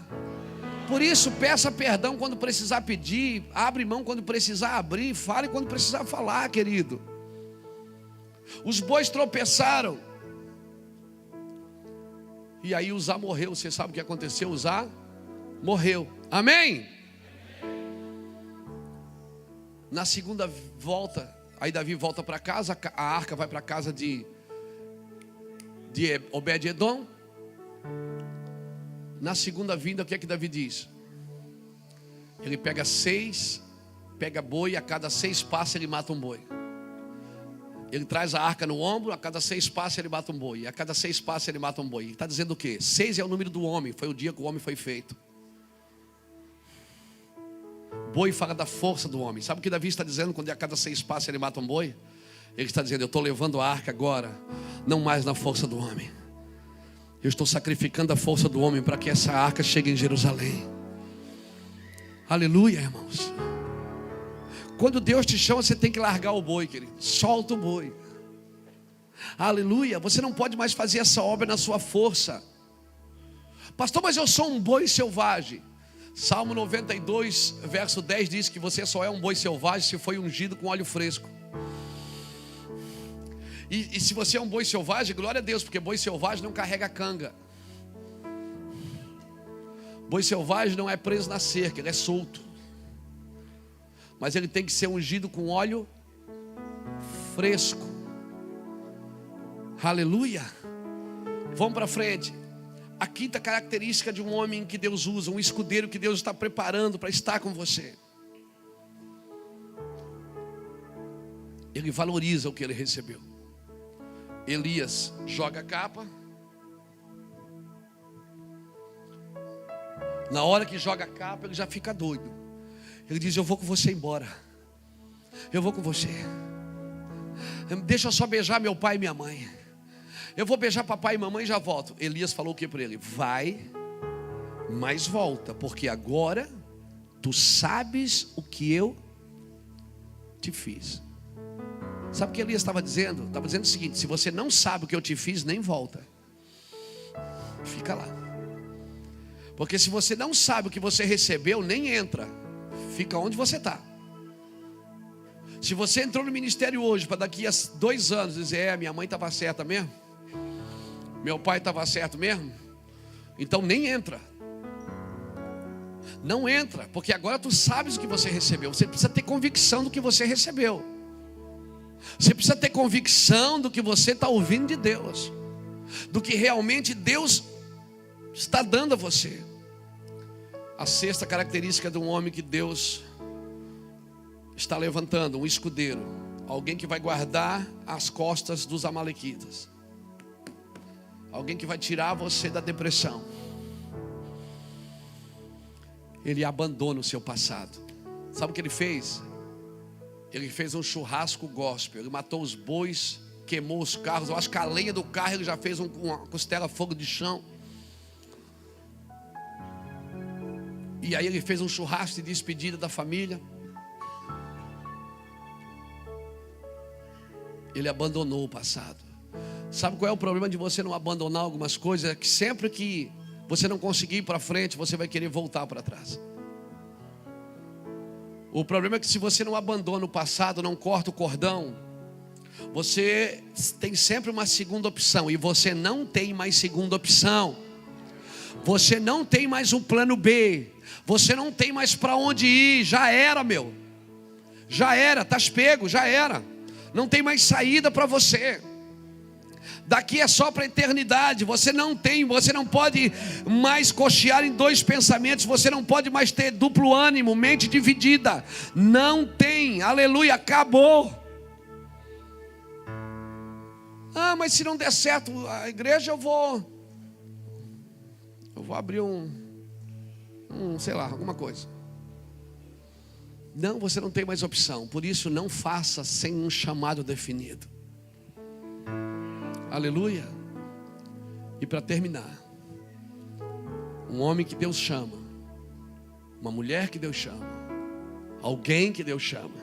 Por isso, peça perdão quando precisar pedir, abre mão quando precisar abrir, fale quando precisar falar, querido. Os bois tropeçaram, e aí Uzá morreu. Você sabe o que aconteceu? Uzá morreu, amém? Na segunda volta, aí Davi volta para casa, a arca vai para a casa de Obed-edom. Na segunda vinda, o que é que Davi diz? Ele pega boi, a cada 6 passos ele mata um boi. Ele traz a arca no ombro, a cada 6 passos ele mata um boi. A cada 6 passos ele mata um boi. Ele está dizendo o quê? 6 é o número do homem, foi o dia que o homem foi feito. Boi fala da força do homem. Sabe o que Davi está dizendo quando a cada 6 passos ele mata um boi? Ele está dizendo, eu estou levando a arca agora, não mais na força do homem. Eu estou sacrificando a força do homem para que essa arca chegue em Jerusalém. Aleluia, irmãos. Quando Deus te chama, você tem que largar o boi, querido. Solta o boi. Aleluia. Você não pode mais fazer essa obra na sua força. Pastor, mas eu sou um boi selvagem. Salmo 92, verso 10 diz que você só é um boi selvagem se foi ungido com óleo fresco. E se você é um boi selvagem, glória a Deus, porque boi selvagem não carrega canga. Boi selvagem não é preso na cerca, ele é solto. Mas ele tem que ser ungido com óleo fresco. Aleluia. Vamos para frente. A quinta característica de um homem que Deus usa, um escudeiro que Deus está preparando para estar com você. Ele valoriza o que ele recebeu. Elias joga a capa. Na hora que joga a capa, ele já fica doido. Ele diz: eu vou com você embora. Eu vou com você. Deixa eu só beijar meu pai e minha mãe. Eu vou beijar papai e mamãe e já volto. Elias falou o que para ele? Vai, mas volta, porque agora tu sabes o que eu te fiz. Sabe o que Elias estava dizendo? Estava dizendo o seguinte: se você não sabe o que eu te fiz, nem volta. Fica lá. Porque se você não sabe o que você recebeu, nem entra. Fica onde você está. Se você entrou no ministério hoje, para daqui a 2 anos dizer: minha mãe estava certa mesmo, meu pai estava certo mesmo, então nem entra. Não entra, porque agora tu sabes o que você recebeu. Você precisa ter convicção do que você recebeu. Você precisa ter convicção do que você está ouvindo de Deus, do que realmente Deus está dando a você. A sexta característica de um homem que Deus está levantando, um escudeiro, alguém que vai guardar as costas dos amalequitas, alguém que vai tirar você da depressão. Ele abandona o seu passado. Sabe o que ele fez? Ele fez um churrasco gospel. Ele matou os bois, queimou os carros. Eu acho que a lenha do carro ele já fez uma costela fogo de chão. E aí ele fez um churrasco de despedida da família. Ele abandonou o passado. Sabe qual é o problema de você não abandonar algumas coisas? É que sempre que você não conseguir ir para frente, você vai querer voltar para trás. O problema é que se você não abandona o passado, não corta o cordão, você tem sempre uma segunda opção. E você não tem mais segunda opção. Você não tem mais um plano B. Você não tem mais para onde ir. Já era, meu. Já era, estás pego, já era. Não tem mais saída para você. Daqui é só para a eternidade. Você não pode mais cochear em 2 pensamentos. Você não pode mais ter duplo ânimo, mente dividida. Não tem, aleluia, acabou. Ah, mas se não der certo a igreja, eu vou abrir sei lá, alguma coisa. Não, você não tem mais opção. Por isso, não faça sem um chamado definido. Aleluia. E para terminar, um homem que Deus chama, uma mulher que Deus chama, alguém que Deus chama,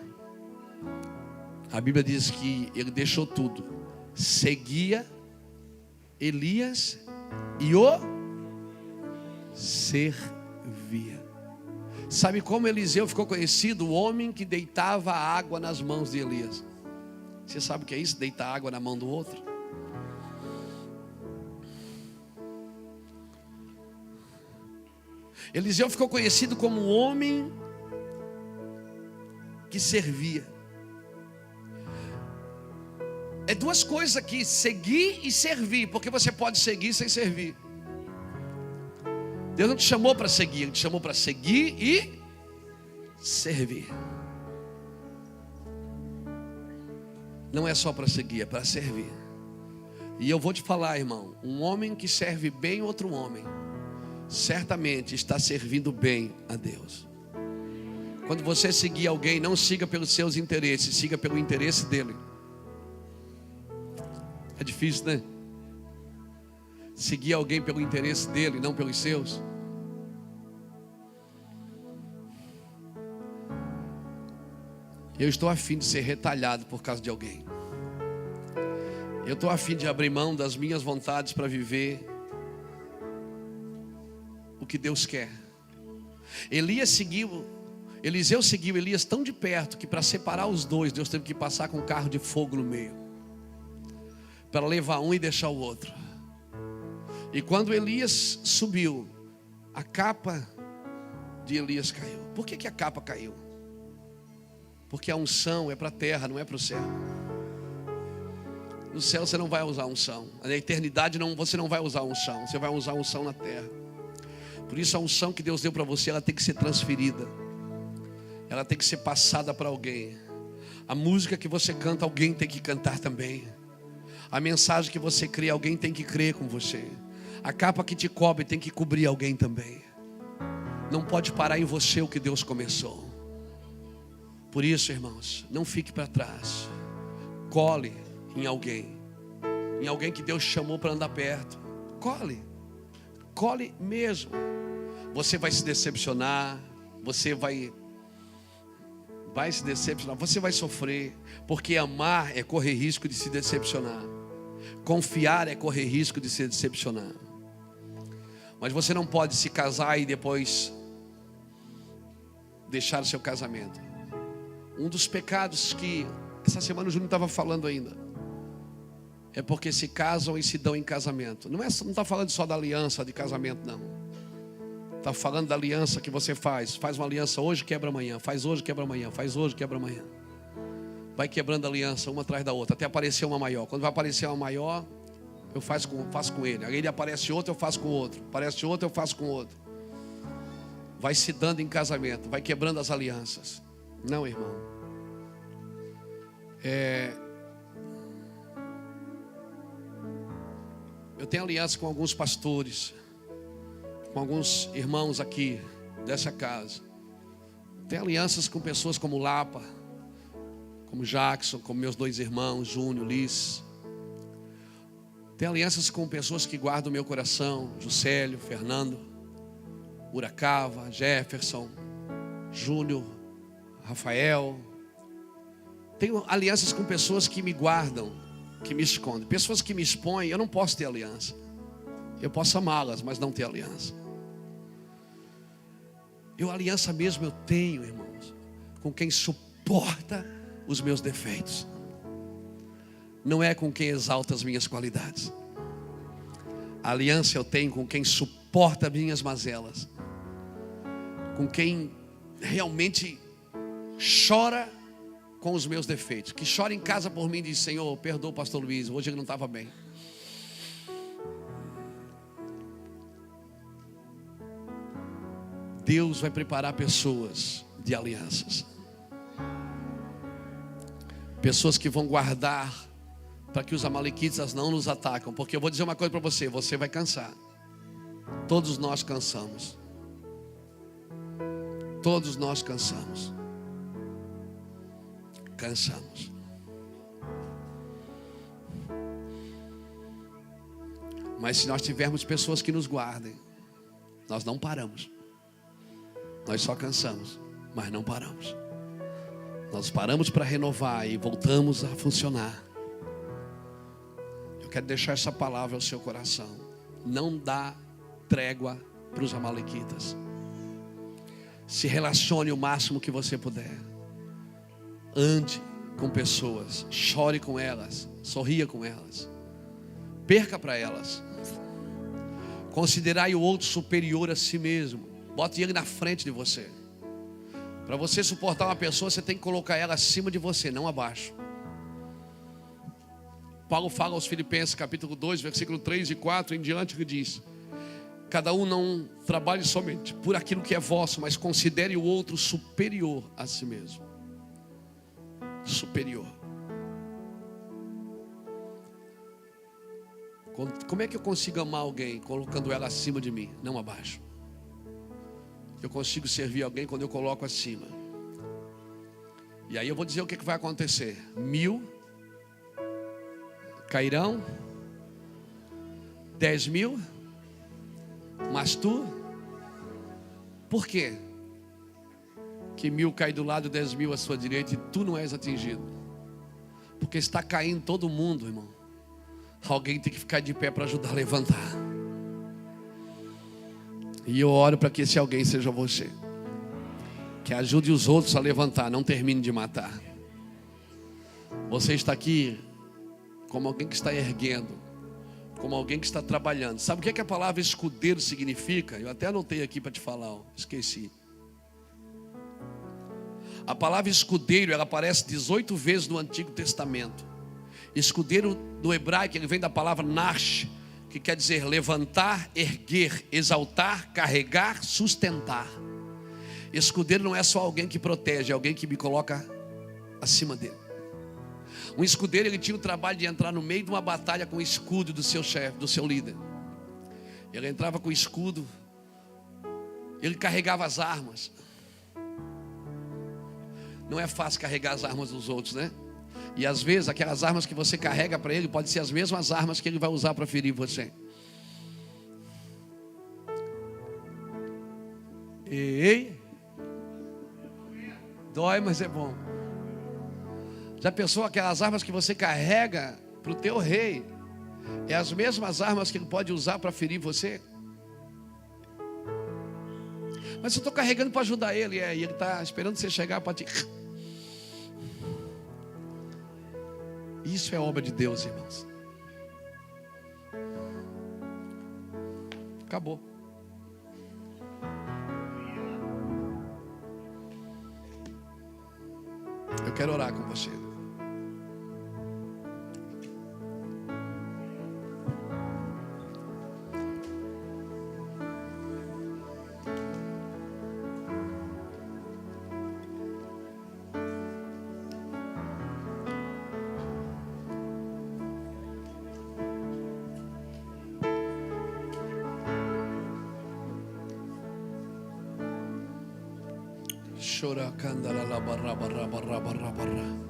a Bíblia diz que ele deixou tudo, seguia Elias e o servia. Sabe como Eliseu ficou conhecido? O homem que deitava água nas mãos de Elias. Você sabe o que é isso? Deitar água na mão do outro? Eliseu ficou conhecido como o homem que servia. É 2 coisas aqui: seguir e servir. Porque você pode seguir sem servir. Deus não te chamou para seguir, Ele te chamou para seguir e servir. Não é só para seguir, é para servir. E eu vou te falar, irmão, um homem que serve bem outro homem, certamente está servindo bem a Deus. Quando você seguir alguém, não siga pelos seus interesses, siga pelo interesse dele. É difícil, né? Seguir alguém pelo interesse dele, não pelos seus. Eu estou a fim de ser retalhado por causa de alguém. Eu estou a fim de abrir mão das minhas vontades para viver o que Deus quer. Eliseu seguiu Elias tão de perto que para separar os dois, Deus teve que passar com um carro de fogo no meio, para levar um e deixar o outro. E quando Elias subiu, a capa de Elias caiu. Por que a capa caiu? Porque a unção é para a terra, não é para o céu. No céu você não vai usar unção. Na eternidade você não vai usar unção. Você vai usar unção na terra. Por isso a unção que Deus deu para você, ela tem que ser transferida. Ela tem que ser passada para alguém. A música que você canta, alguém tem que cantar também. A mensagem que você crê, alguém tem que crer com você. A capa que te cobre tem que cobrir alguém também. Não pode parar em você o que Deus começou. Por isso, irmãos, não fique para trás. Cole em alguém que Deus chamou para andar perto. Cole mesmo. Você vai se decepcionar, você vai se decepcionar, você vai sofrer, porque amar é correr risco de se decepcionar. Confiar é correr risco de se decepcionar. Mas você não pode se casar e depois deixar o seu casamento. Um dos pecados que essa semana o Júnior estava falando ainda é porque se casam e se dão em casamento. Não está falando só da aliança de casamento, não. Está falando da aliança que você faz. Faz uma aliança hoje, quebra amanhã. Faz hoje, quebra amanhã. Faz hoje, quebra amanhã. Vai quebrando a aliança uma atrás da outra, até aparecer uma maior. Quando vai aparecer uma maior, eu faço com ele. Aí ele aparece outro, eu faço com outro. Aparece outro, eu faço com outro. Vai se dando em casamento, vai quebrando as alianças. Não, irmão. Eu tenho aliança com alguns pastores, com alguns irmãos aqui dessa casa. Tenho alianças com pessoas como Lapa, como Jackson, como meus dois irmãos, Júnior, Liz. Tenho alianças com pessoas que guardam o meu coração, Juscelio, Fernando, Uracava, Jefferson, Júnior, Rafael. Tenho alianças com pessoas que me guardam, que me escondem. Pessoas que me expõem, eu não posso ter aliança. Eu posso amá-las, mas não ter aliança. Aliança mesmo eu tenho, irmãos, com quem suporta os meus defeitos. Não é com quem exalta as minhas qualidades. A aliança eu tenho com quem suporta as minhas mazelas. Com quem realmente chora com os meus defeitos. Que chora em casa por mim e diz: Senhor, perdoa o pastor Luiz, hoje ele não estava bem. Deus vai preparar pessoas de alianças. Pessoas que vão guardar para que os amalequitas não nos atacam. Porque eu vou dizer uma coisa para você: você vai cansar. Todos nós cansamos. Todos nós cansamos. Cansamos. Mas se nós tivermos pessoas que nos guardem, nós não paramos. Nós só cansamos, mas não paramos. Nós paramos para renovar e voltamos a funcionar. Eu quero deixar essa palavra ao seu coração. Não dá trégua para os amalequitas. Se relacione o máximo que você puder. Ande com pessoas, chore com elas, sorria com elas, perca para elas. Considerai o outro superior a si mesmo. Bote ele na frente de você. Para você suportar uma pessoa, você tem que colocar ela acima de você, não abaixo. Paulo fala aos Filipenses, capítulo 2, versículo 3 e 4 em diante, que diz: cada um não trabalhe somente por aquilo que é vosso, mas considere o outro superior a si mesmo. Superior. Como é que eu consigo amar alguém? Colocando ela acima de mim, não abaixo. Eu consigo servir alguém quando eu coloco acima. E aí eu vou dizer o que vai acontecer. 1000 cairão, 10.000, mas tu, por quê? Que 1000 cai do lado, 10.000 à sua direita e tu não és atingido? Porque está caindo todo mundo, irmão. alguém tem que ficar de pé para ajudar a levantar. E eu oro para que esse alguém seja você, que ajude os outros a levantar, não termine de matar. Você está aqui como alguém que está erguendo, como alguém que está trabalhando. Sabe o que é que a palavra escudeiro significa? Eu até anotei aqui para te falar, esqueci. A palavra escudeiro, ela aparece 18 vezes no Antigo Testamento. Escudeiro do hebraico, ele vem da palavra nash, que quer dizer levantar, erguer, exaltar, carregar, sustentar. Escudeiro não é só alguém que protege, é alguém que me coloca acima dele. Um escudeiro, ele tinha o trabalho de entrar no meio de uma batalha com o escudo do seu chefe, do seu líder. Ele entrava com o escudo, ele carregava as armas. Não é fácil carregar as armas dos outros, né? E às vezes aquelas armas que você carrega para ele podem ser as mesmas armas que ele vai usar para ferir você. Ei, dói, mas é bom. Já pensou aquelas armas que você carrega para o teu rei? É as mesmas armas que ele pode usar para ferir você? Mas eu estou carregando para ajudar ele. E ele está esperando você chegar para te... Isso é obra de Deus, irmãos. Acabou. Eu quero orar com você. Chora candala la barra barra barra barra barra.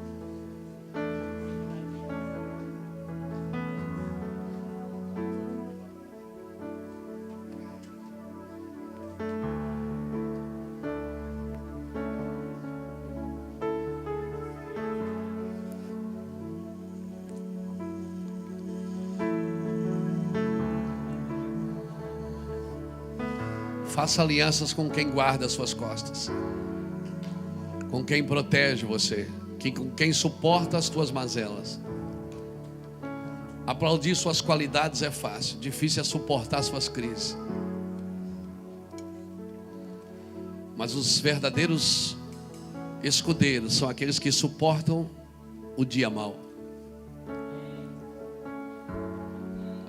Faça alianças com quem guarda as suas costas, com quem protege você, com quem suporta as tuas mazelas. Aplaudir suas qualidades é fácil, difícil é suportar suas crises. Mas os verdadeiros escudeiros são aqueles que suportam o dia mau.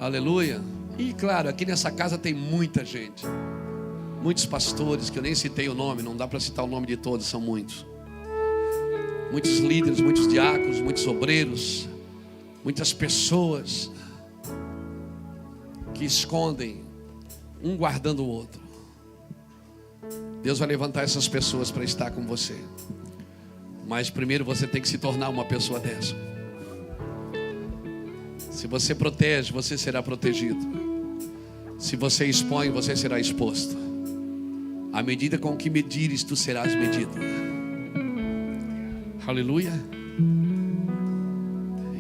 Aleluia. E claro, aqui nessa casa tem muita gente, muitos pastores, que eu nem citei o nome, não dá para citar o nome de todos, são muitos. Muitos líderes, muitos diáconos, muitos obreiros, muitas pessoas que escondem, um guardando o outro. Deus vai levantar essas pessoas para estar com você. Mas primeiro você tem que se tornar uma pessoa dessa. Se você protege, você será protegido. Se você expõe, você será exposto. À medida com que medires, tu serás medido. Aleluia.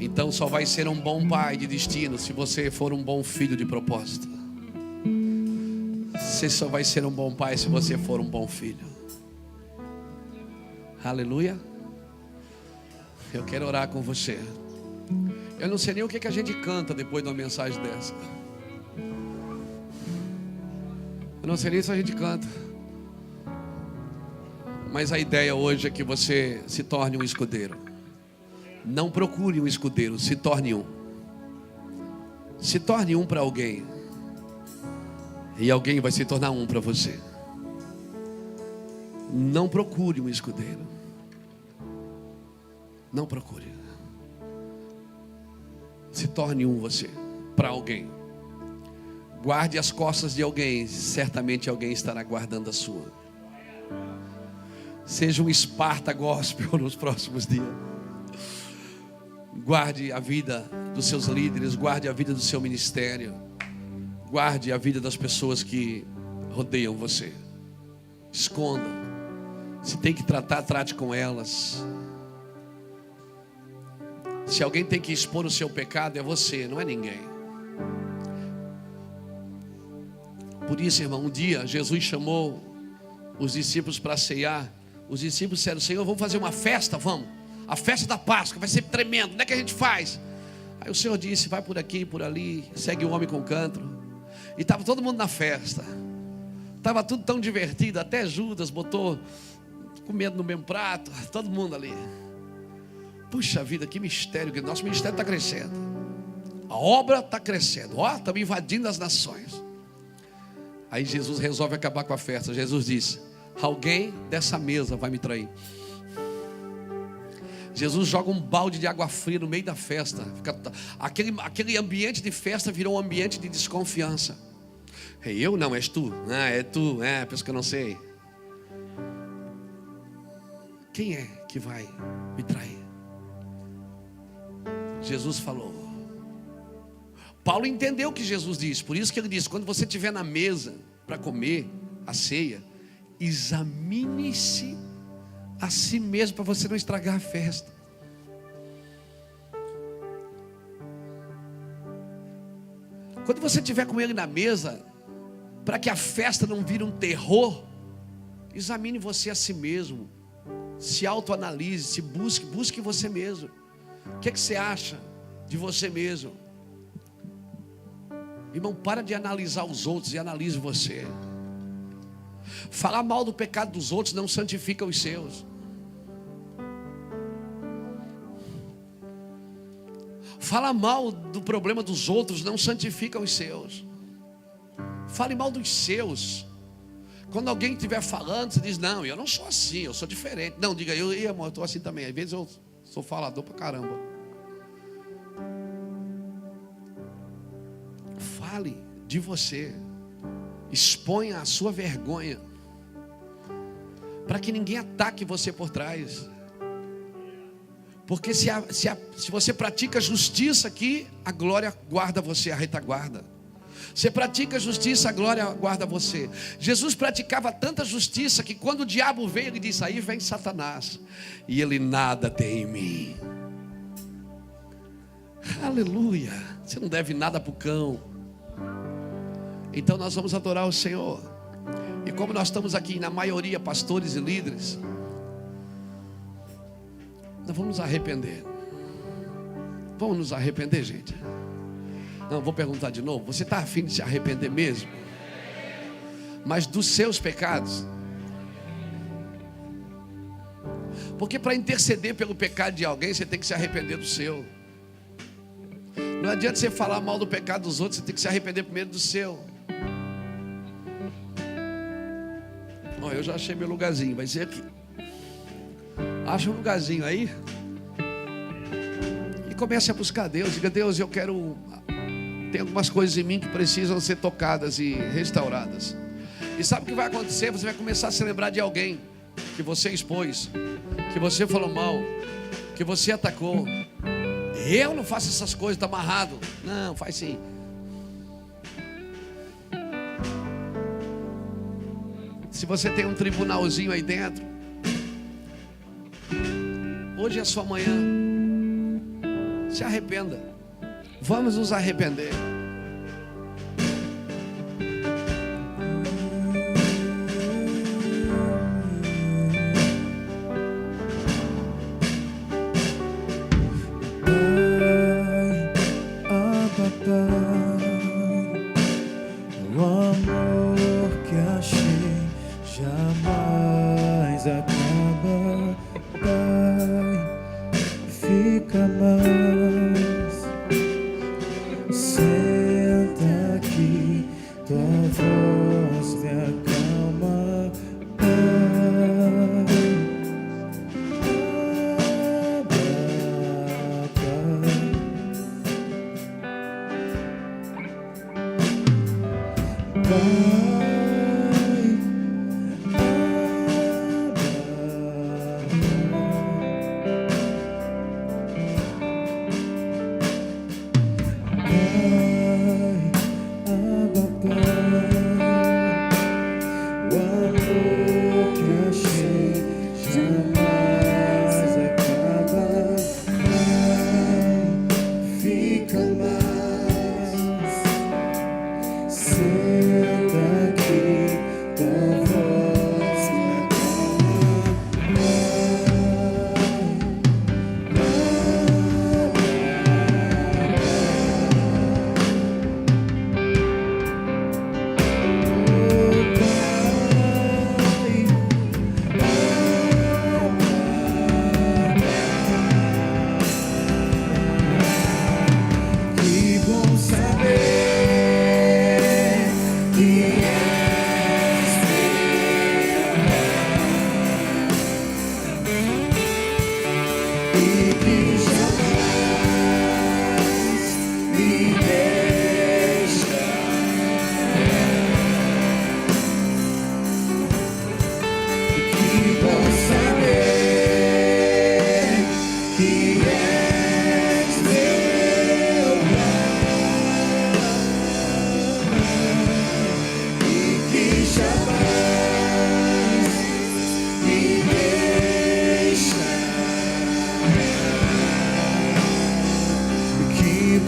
Então só vai ser um bom pai de destino se você for um bom filho de propósito. Você só vai ser um bom pai se você for um bom filho. Aleluia. Eu quero orar com você. Eu não sei nem o que a gente canta depois de uma mensagem dessa. Eu não sei nem se a gente canta. Mas a ideia hoje é que você se torne um escudeiro. Não procure um escudeiro, se torne um. Se torne um para alguém. E alguém vai se tornar um para você. Não procure um escudeiro. Não procure. Se torne um você, para alguém. Guarde as costas de alguém, certamente alguém estará guardando a sua. Seja um Esparta gospel nos próximos dias. Guarde a vida dos seus líderes, guarde a vida do seu ministério, guarde a vida das pessoas que rodeiam você. Esconda. Se tem que tratar, trate com elas. Se alguém tem que expor o seu pecado, é você, não é ninguém. Por isso, irmão, um dia Jesus chamou os discípulos para ceiar. Os discípulos disseram: Senhor, vamos fazer uma festa? Vamos. A festa da Páscoa vai ser tremendo. Onde é que a gente faz? Aí o Senhor disse: vai por aqui, por ali, segue o homem com cântaro. E estava todo mundo na festa. Estava tudo tão divertido. Até Judas botou comendo no mesmo prato. Todo mundo ali. Puxa vida, que mistério. Que nosso ministério está crescendo. A obra está crescendo. Ó, estamos invadindo as nações. Aí Jesus resolve acabar com a festa. Jesus disse: alguém dessa mesa vai me trair. Jesus joga um balde de água fria no meio da festa. Aquele ambiente de festa virou um ambiente de desconfiança. Eu não, és tu. É tu, penso que eu não sei. Quem é que vai me trair? Jesus falou. Paulo entendeu o que Jesus disse. Por isso que ele disse: quando você estiver na mesa para comer a ceia, examine-se a si mesmo, para você não estragar a festa. Quando você estiver com ele na mesa, para que a festa não vire um terror, examine você a si mesmo. Se autoanalise, se busque você mesmo. O que você acha de você mesmo? Irmão, para de analisar os outros e analise você. Falar mal do pecado dos outros não santifica os seus. Falar mal do problema dos outros não santifica os seus. Fale mal dos seus. Quando alguém estiver falando, você diz: não, eu não sou assim, eu sou diferente. Não, diga: eu estou assim também. Às vezes eu sou falador pra caramba. Fale de você. Exponha a sua vergonha, para que ninguém ataque você por trás. Porque se você pratica justiça aqui, a glória guarda você, a retaguarda. Você pratica justiça, a glória guarda você. Jesus praticava tanta justiça que quando o diabo veio, ele disse: aí vem Satanás, e ele nada tem em mim. Aleluia. Você não deve nada para o cão. Então nós vamos adorar o Senhor. E como nós estamos aqui, na maioria, pastores e líderes, nós vamos nos arrepender. Vamos nos arrepender, gente? Não, vou perguntar de novo. Você está afim de se arrepender mesmo? Mas dos seus pecados? Porque para interceder pelo pecado de alguém, você tem que se arrepender do seu. Não adianta você falar mal do pecado dos outros, você tem que se arrepender primeiro do seu. Ó, eu já achei meu lugarzinho, vai ser aqui. Acha um lugarzinho aí e comece a buscar Deus. Diga: Deus, eu quero... tem algumas coisas em mim que precisam ser tocadas e restauradas. E sabe o que vai acontecer? Você vai começar a se lembrar de alguém que você expôs, que você falou mal, que você atacou. Eu não faço essas coisas, está amarrado. Não, faz sim. Se você tem um tribunalzinho aí dentro, hoje é a sua manhã. Se arrependa. Vamos nos arrepender. O amor que achei jamais acaba, Pai, fica mais. Senta aqui, tua voz me acalma,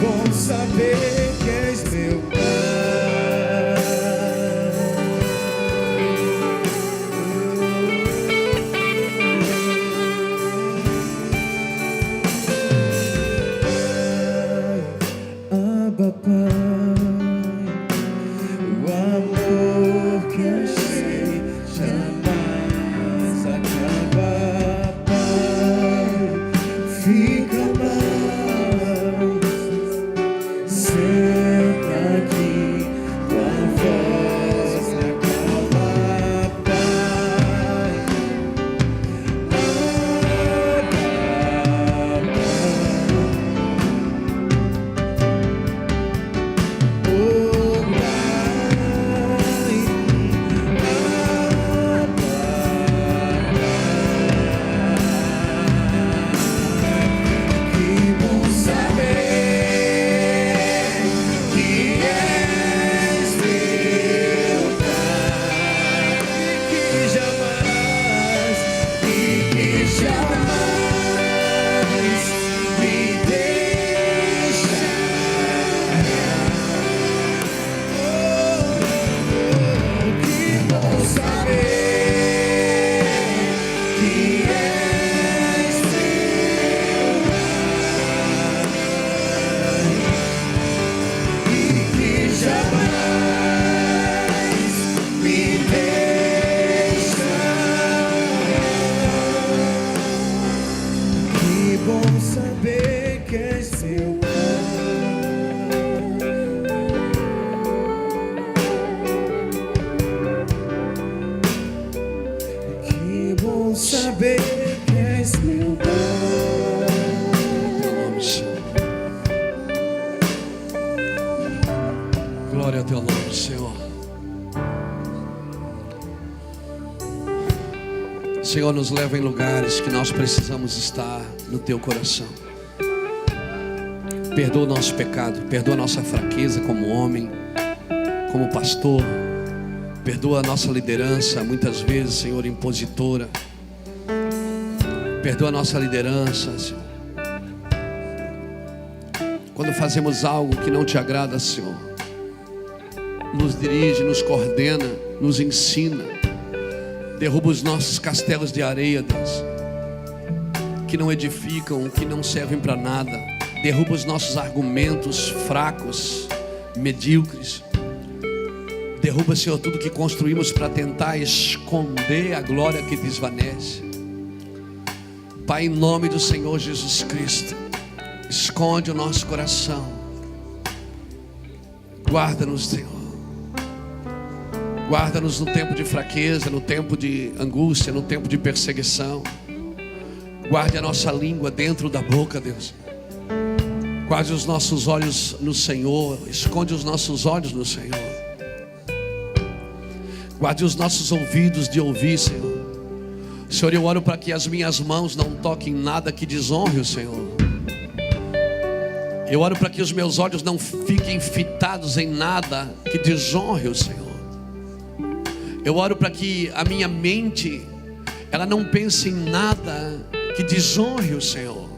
bom saber que és meu Abba, Pai, o amor que eu sei jamais acaba, Pai, fica mais, senta aqui, tua voz me acalma, Pai, saber que és meu Pai. Que bom saber que és meu Pai. Glória ao teu nome, Senhor. Senhor, nos leva em lugares que nós precisamos estar no teu coração. Perdoa o nosso pecado, perdoa a nossa fraqueza como homem, como pastor. Perdoa a nossa liderança, muitas vezes, Senhor, impositora. Perdoa a nossa liderança, Senhor, quando fazemos algo que não te agrada, Senhor. Nos dirige, nos coordena, nos ensina. Derruba os nossos castelos de areia, Deus, que não edificam, que não servem para nada. Derruba os nossos argumentos fracos, medíocres. Derruba, Senhor, tudo que construímos para tentar esconder a glória que desvanece. Pai, em nome do Senhor Jesus Cristo, esconde o nosso coração. Guarda-nos, Senhor. Guarda-nos no tempo de fraqueza, no tempo de angústia, no tempo de perseguição. Guarde a nossa língua dentro da boca, Deus. Guarde os nossos olhos no Senhor. Esconde os nossos olhos no Senhor. Guarde os nossos ouvidos de ouvir, Senhor. Senhor, eu oro para que as minhas mãos não toquem nada que desonre o Senhor. Eu oro para que os meus olhos não fiquem fitados em nada que desonre o Senhor. Eu oro para que a minha mente, ela não pense em nada que desonre o Senhor.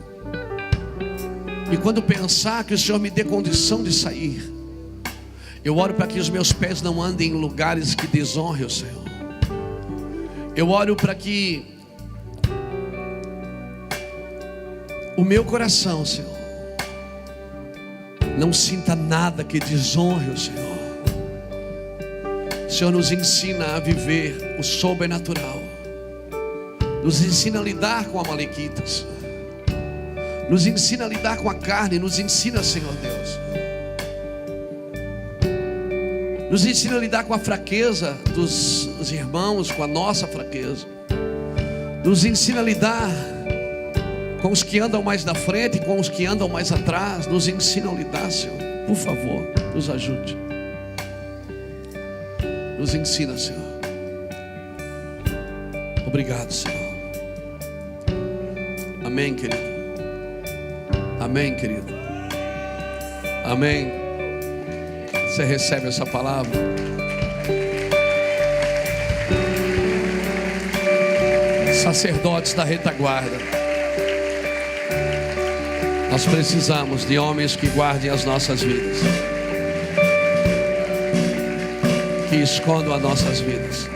E quando pensar, que o Senhor me dê condição de sair. Eu oro para que os meus pés não andem em lugares que desonrem o Senhor. Eu oro para que o meu coração, Senhor, não sinta nada que desonre o Senhor. O Senhor nos ensina a viver o sobrenatural. Nos ensina a lidar com amalequitas. Nos ensina a lidar com a carne. Nos ensina, Senhor Deus. Nos ensina a lidar com a fraqueza dos irmãos, com a nossa fraqueza. Nos ensina a lidar com os que andam mais na frente e com os que andam mais atrás. Nos ensina a lidar, Senhor. Por favor, nos ajude. Nos ensina, Senhor. Obrigado, Senhor. Amém, querido. Amém, querido. Amém. Você recebe essa palavra? Sacerdotes da retaguarda, Nós precisamos de homens que guardem as nossas vidas, que escondam as nossas vidas.